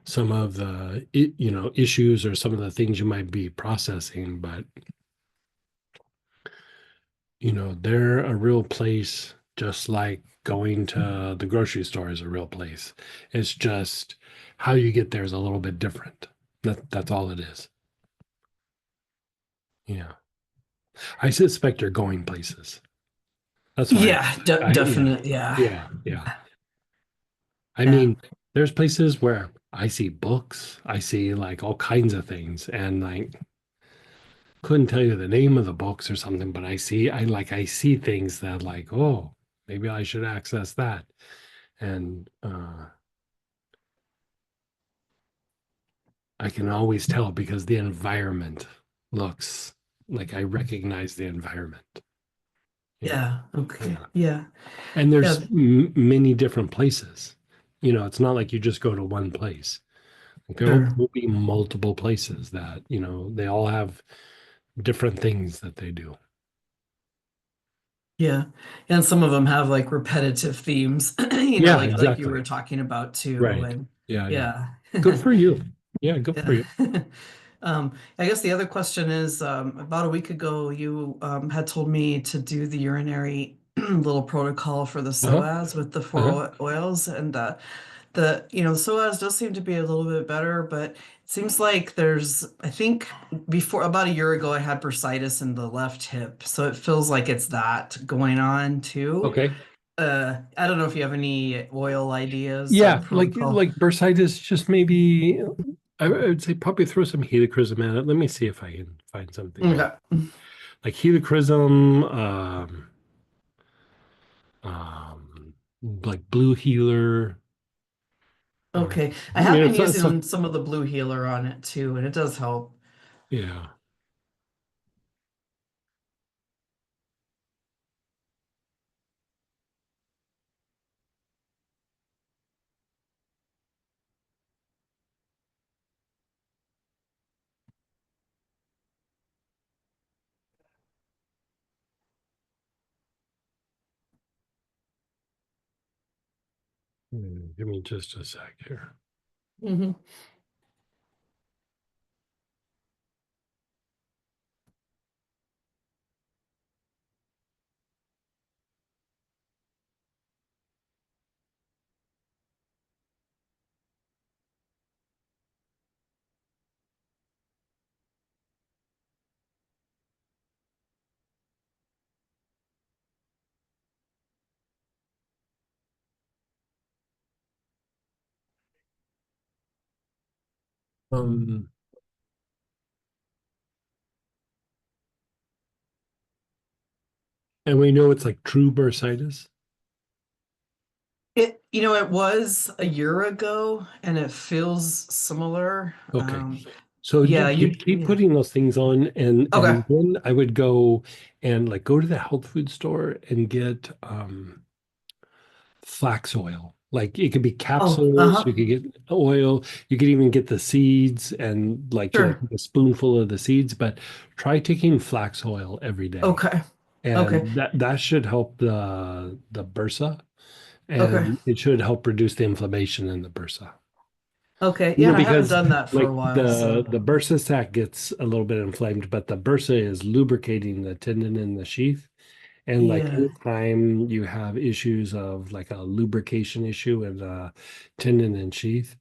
some of the issues or some of the things you might be processing, but they're a real place, just like going to the grocery store is a real place. It's just how you get there is a little bit different. That's all it is. Yeah, I suspect you're going places. That's why Yeah, yeah, definitely. Yeah. yeah. I Yeah. mean, there's places where I see books, I see like all kinds of things, and like couldn't tell you the name of the books or something, but I see things that, like, oh, maybe I should access that. And I can always tell because the environment looks like I recognize the environment. Yeah. Yeah. Okay. Yeah. Yeah. And Yeah. there's many different places. It's not like you just go to one place. There Sure. will be multiple places that, they all have different things that they do. Yeah. And some of them have like repetitive themes, Yeah, like you were exactly. talking about too. Right. And Yeah, yeah. yeah. Good for you. Yeah, good for Yeah. you. I guess the other question is, about a week ago, you had told me to do the urinary little protocol for the Uh-huh. psoas with the four Uh-huh. oils, and the psoas does seem to be a little bit better, but it seems like I think before about a year ago, I had bursitis in the left hip, so it feels like it's that going on too. Okay. I don't know if you have any oil ideas or Yeah, like protocol. bursitis, just maybe I would say probably throw some helichrysum at it. Let me see if I can find something Okay. like helichrysum, like blue healer, or Okay. I have been so, using some of the blue healer on it too, and it does help. yeah. Give me just a sec here. Hmm. Um, and we know it's like true bursitis. It was a year ago, and it feels similar. Okay. So Yeah, keep yeah. putting those things on, Okay. and then I would go and like go to the health food store and get flax oil. Like it could be Oh, capsules, uh-huh. you could get oil, you could even get the seeds and like Sure. take a spoonful of the seeds, but try taking flax oil every day. Okay. Okay. and that should help the bursa, Okay. and it should help reduce the inflammation in the bursa. Okay. You know, Yeah, I haven't because done that for like a while, the so the bursa sac gets a little bit inflamed, but the bursa is lubricating the tendon in the sheath. And like yeah. anytime you have issues of like a lubrication issue in the tendon and sheath,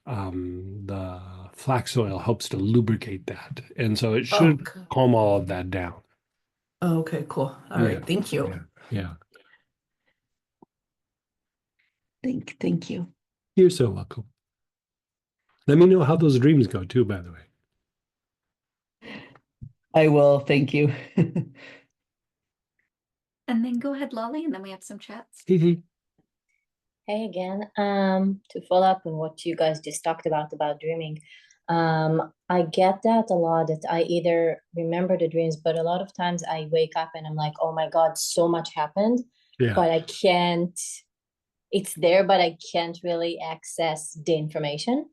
the flax oil helps to lubricate that. And so it Oh, should calm all of that down. okay, cool. All Yeah. right. Thank you. Yeah. Yeah. Thank you. You're so welcome. Let me know how those dreams go too, by the way. I will. Thank you. And then go ahead, Lolly, and then we have some chats. Hee hee. Hey again. To follow up on what you guys just talked about dreaming. I get that a lot, that I either remember the dreams, but a lot of times I wake up and I'm like, oh my God, so much happened, Yeah. but I can't, it's there, but I can't really access the information.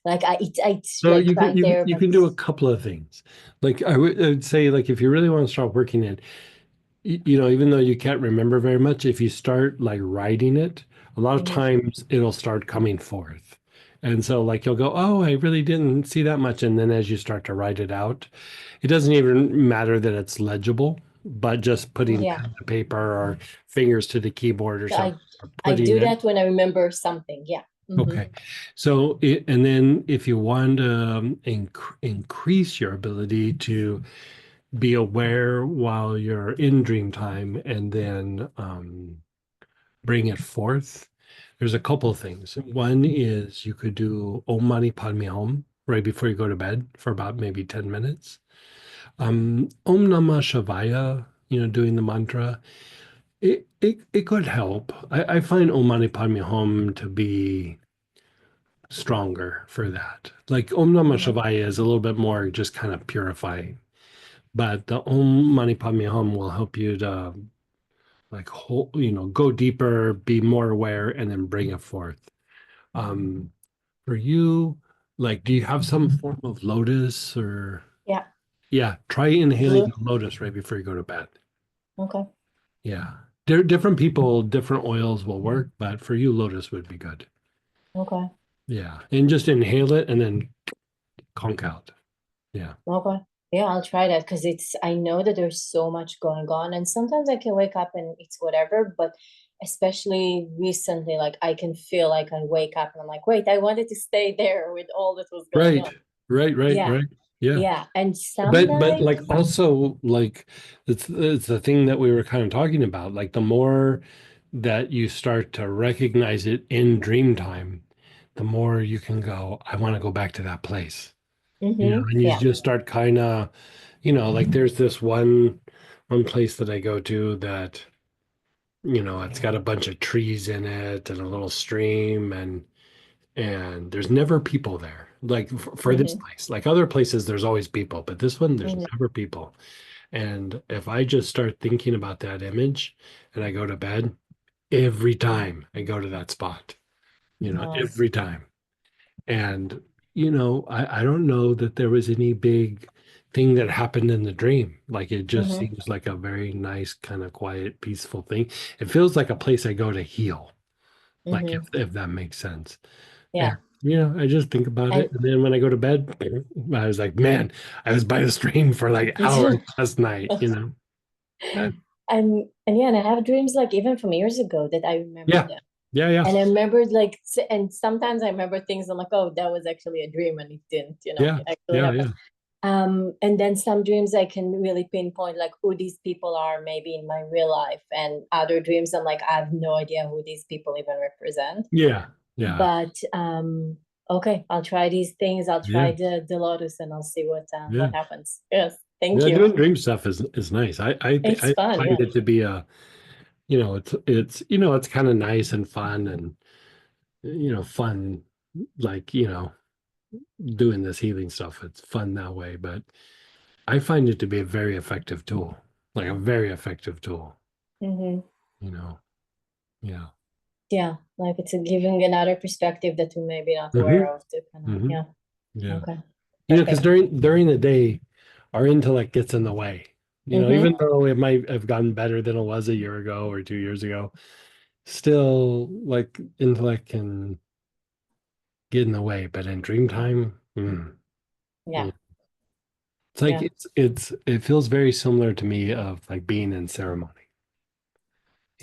Like it's So like you can right there, you but can do a couple of things. Like I would say, like if you really want to start working it, you know, even though you can't remember very much, if you start like writing it, a lot of Mhm. times it'll start coming forth. And so like you'll go, oh, I really didn't see that much. And then as you start to write it out, it doesn't even matter that it's legible, but just putting Yeah. pen to paper or fingers to the keyboard or something, or I putting do it. that when I remember something. Yeah. Mhm. Okay. So and then if you want to increase your ability to be aware while you're in dream time and then bring it forth, there's a couple of things. One is you could do Om Mani Padme Hum right before you go to bed for about maybe 10 minutes. Om Namah Shivaya, you know, doing the mantra, it could help. I find Om Mani Padme Hum to be stronger for that. Like Om Namah Shivaya is a little bit more just kind of purifying, but the Om Mani Padme Hum will help you to like go deeper, be more aware, and then bring it forth. For you, like, do you have some form of lotus or? Yeah. Yeah, try inhaling Blue. the lotus right before you go to bed. Okay. Yeah, different people, different oils will work, but for you, lotus would be good. Okay. Yeah, and just inhale it and then conk out. Yeah. Okay. Yeah, I'll try that because I know that there's so much going on, and sometimes I can wake up and it's whatever, but especially recently, like I can feel like I wake up and I'm like, wait, I wanted to stay there with all that was going Right, on. right. Yeah. Yeah. Yeah. And But sometimes, like also like it's the thing that we were kind of talking about. Like the more that you start to recognize it in dream time, the more you can go, I want to go back to that place. You know, and you yeah. just start kind of, like there's this one place that I go to that, it's got a bunch of trees in it and a little stream and there's never people there. Like for this place, like other places, there's always people, but this one, there's never people. And if I just start thinking about that image and I go to bed, every time I go to that spot, Nice. every time. And, I don't know that there was any big thing that happened in the dream. Like it just seems like a very nice, kind of quiet, peaceful thing. It feels like a place I go to heal, like if that makes sense. Yeah. And, I just think about it. And And then when I go to bed, I was like, man, I was by the stream for like hours last night, But, and yeah, and I have dreams like even from years ago that I remember yeah. them. Yeah. And I remembered like, and sometimes I remember things I'm like, oh, that was actually a dream and it didn't, Yeah. actually happen. And then some dreams I can really pinpoint like who these people are maybe in my real life, and other dreams I'm like, I have no idea who these people even represent. Yeah. But okay, I'll try these things. I'll try the lotus and I'll see what happens. Yes, thank you. Doing dream stuff is nice. I It's fun, find it to be it's kind of nice and fun and fun, like doing this healing stuff. It's fun that way, but I find it to be a very effective tool, like a very effective tool. Yeah. Yeah, like it's giving another perspective that we may be not aware of. To kind of, Yeah. Okay. Because during the day, our intellect gets in the way. Even though it might have gotten better than it was a year ago or 2 years ago, still like intellect can get in the way. But in dream time, Yeah. it's like Yeah. it feels very similar to me of like being in ceremony.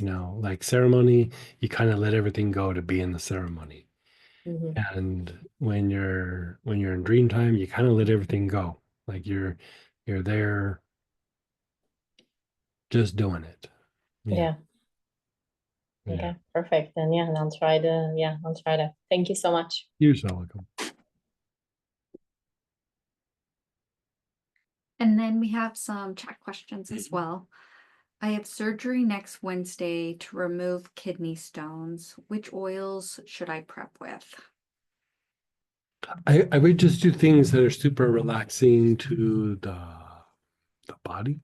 Like ceremony, you kind of let everything go to be in the ceremony. And when you're in dream time, you kind of let everything go. Like you're there just doing it. Yeah. Yeah. Okay, perfect. And yeah, and I'll try to. Thank you so much. You're so welcome. And then we have some chat questions as well. I have surgery next Wednesday to remove kidney stones. Which oils should I prep with? I would just do things that are super relaxing to the body.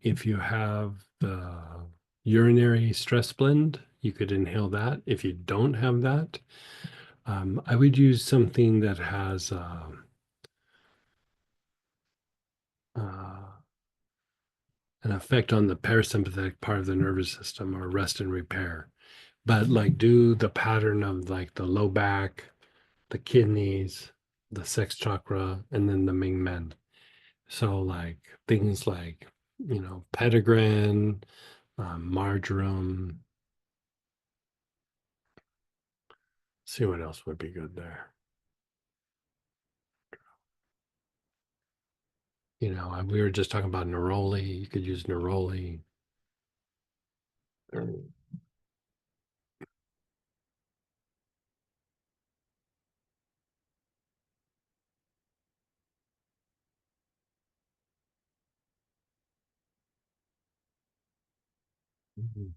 If you have the urinary stress blend, you could inhale that. If you don't have that, I would use something that has an effect on the parasympathetic part of the nervous system, or rest and repair. But like do the pattern of like the low back, the kidneys, the sex chakra, and then the Ming Men. So like things like, Petitgrain, marjoram. See what else would be good there. We were just talking about neroli. You could use neroli. Mhm.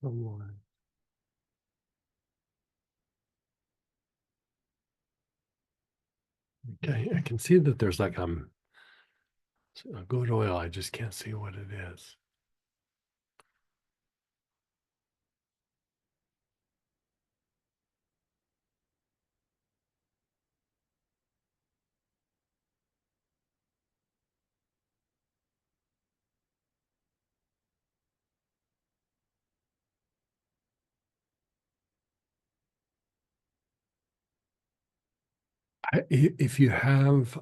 Someone. Okay, I can see that there's like a good oil. I just can't see what it is. If you have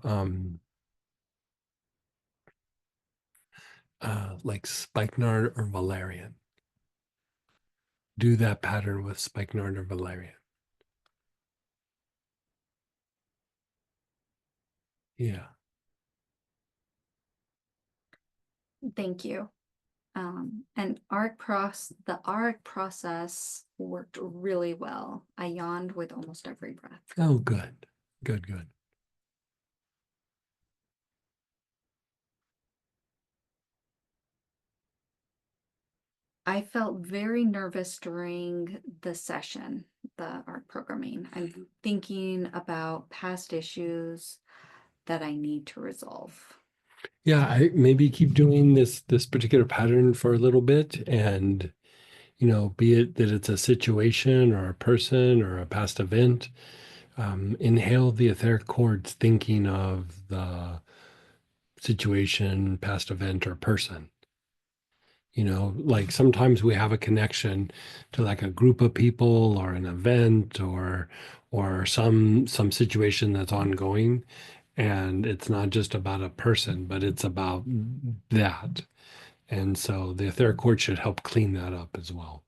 like spikenard or valerian, do that pattern with spikenard or valerian. Yeah. Thank you. And the Auric process worked really well. I yawned with almost every breath. Oh, good. Good, good. I felt very nervous during the session, the art programming. I'm thinking about past issues that I need to resolve. Yeah, I maybe keep doing this particular pattern for a little bit, and be it that it's a situation or a person or a past event, inhale the etheric chords thinking of the situation, past event, or person. Like sometimes we have a connection to like a group of people or an event or some situation that's ongoing, and it's not just about a person, but it's about that. And so the etheric chord should help clean that up as well.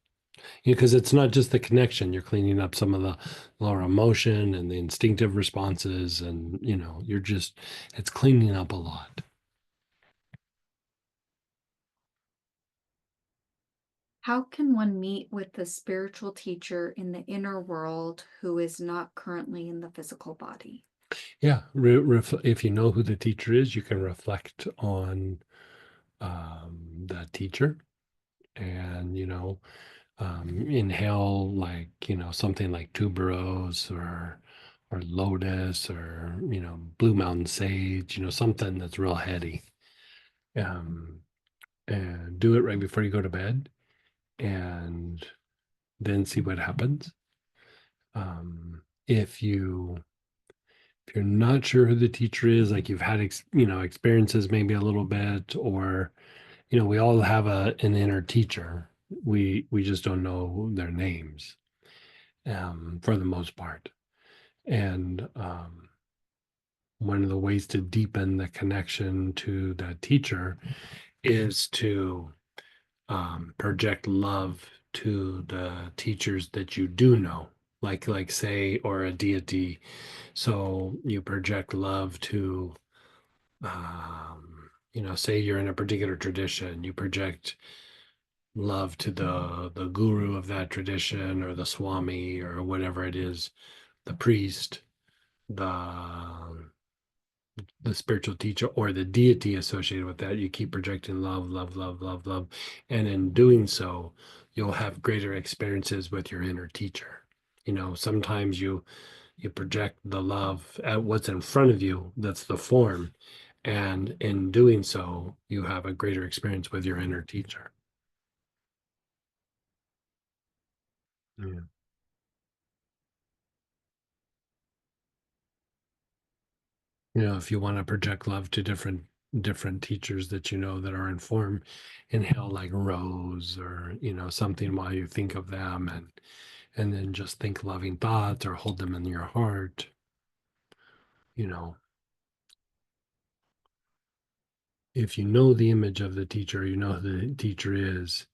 Because it's not just the connection, you're cleaning up some of the lower emotion and the instinctive responses, and it's cleaning up a lot. How can one meet with the spiritual teacher in the inner world who is not currently in the physical body? Yeah, if you know who the teacher is, you can reflect on that teacher, and inhale like something like tuberose or lotus, or blue mountain sage, something that's real heady. And do it right before you go to bed, and then see what happens. If you're not sure who the teacher is, like you've had experiences maybe a little bit, or we all have an inner teacher. We just don't know their names, for the most part. And one of the ways to deepen the connection to that teacher is to project love to the teachers that you do know, like say, or a deity. So you project love to, say you're in a particular tradition, you project love to the guru of that tradition, or the swami, or whatever it is, the priest, the spiritual teacher, or the deity associated with that. You keep projecting love, love, love, love, love. And in doing so, you'll have greater experiences with your inner teacher. Sometimes you project the love at what's in front of you, that's the form. And in doing so, you have a greater experience with your inner teacher. Yeah. If you want to project love to different teachers that that are in form, inhale like rose, or something while you think of them, and then just think loving thoughts, or hold them in your heart. If you know the image of the teacher, who the teacher is,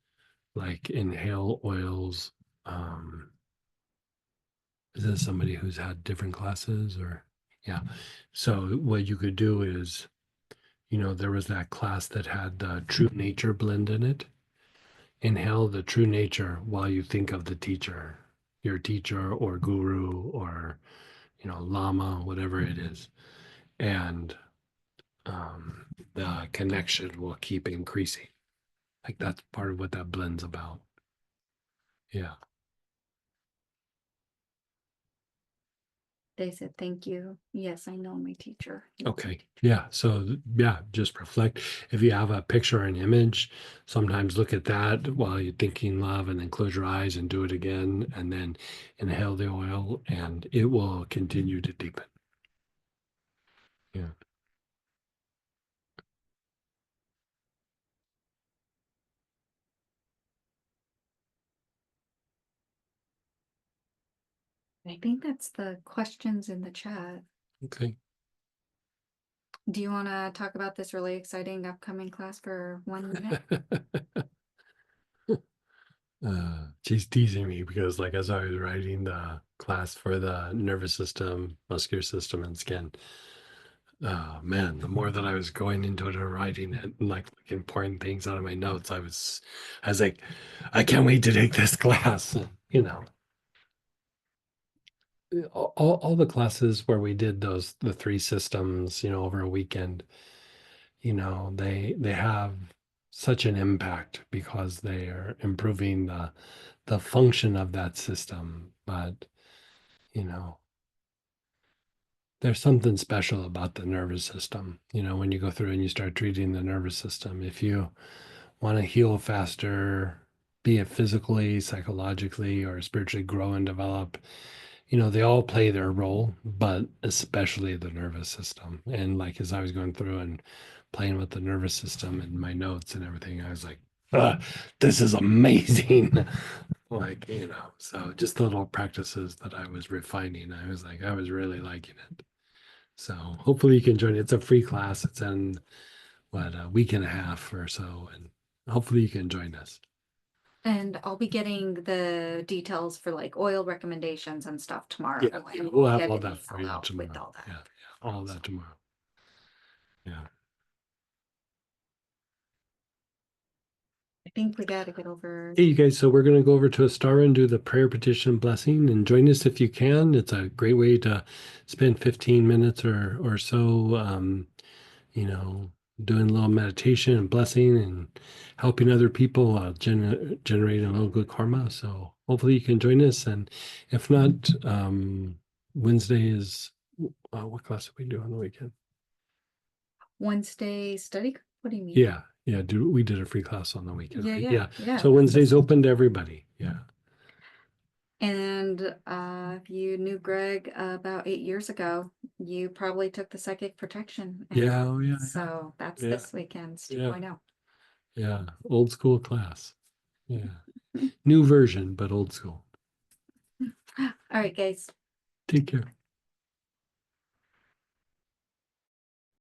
like inhale oils. Is this somebody who's had different classes, or yeah? So what you could do is, there was that class that had the true nature blend in it. Inhale the true nature while you think of the teacher, your teacher or guru, or, lama, whatever it is. And the connection will keep increasing. Like that's part of what that blend's about. Yeah. They said, thank you. Yes, I know my teacher. He was my Okay. teacher. Yeah. So yeah, just reflect. If you have a picture or an image, sometimes look at that while you're thinking love, and then close your eyes and do it again, and then inhale the oil, and it will continue to deepen. Yeah. I think that's the questions in the chat. Okay. Do you want to talk about this really exciting upcoming class for 1 minute? She's teasing me because, like, as I was writing the class for the nervous system, muscular system, and skin, man, the more that I was going into it and writing it, and like pouring things out of my notes, I was like, I can't wait to take this class. All the classes where we did the 3 systems, over a weekend, they have such an impact because they are improving the function of that system. But there's something special about the nervous system. When you go through and you start treating the nervous system, if you want to heal faster, be it physically, psychologically, or spiritually grow and develop, they all play their role, but especially the nervous system. And like, as I was going through and playing with the nervous system and my notes and everything, I was like, this is amazing. Like, so just the little practices that I was refining, I was like, I was really liking it. So hopefully you can join. It's a free class. It's in a week and a half or so, and hopefully you can join us. And I'll be getting the details for like oil recommendations and stuff tomorrow. Yeah, And we'll have get all an that for you email out tomorrow. with all that. Yeah, all of that tomorrow. Yeah. I think we got to get over. Hey, you guys, so we're going to go over to Astara and do the prayer, petition, blessing, and join us if you can. It's a great way to spend 15 minutes or so, doing a little meditation and blessing and helping other people, generating a little good karma. So hopefully you can join us. And if not, Wednesday is, what class do we do on the weekend? Wednesday study group? What do you mean? Yeah. Yeah, we did a free class on the weekend, right? Yeah. So Wednesday's open to everybody. Yeah. And if you knew Greg about 8 years ago, you probably took the psychic protection. Yeah, and oh, yeah, So that's yeah, this weekend's yeah. 2.0. Yeah. Old school class. Yeah. New version, but old school. All right, guys. Take care.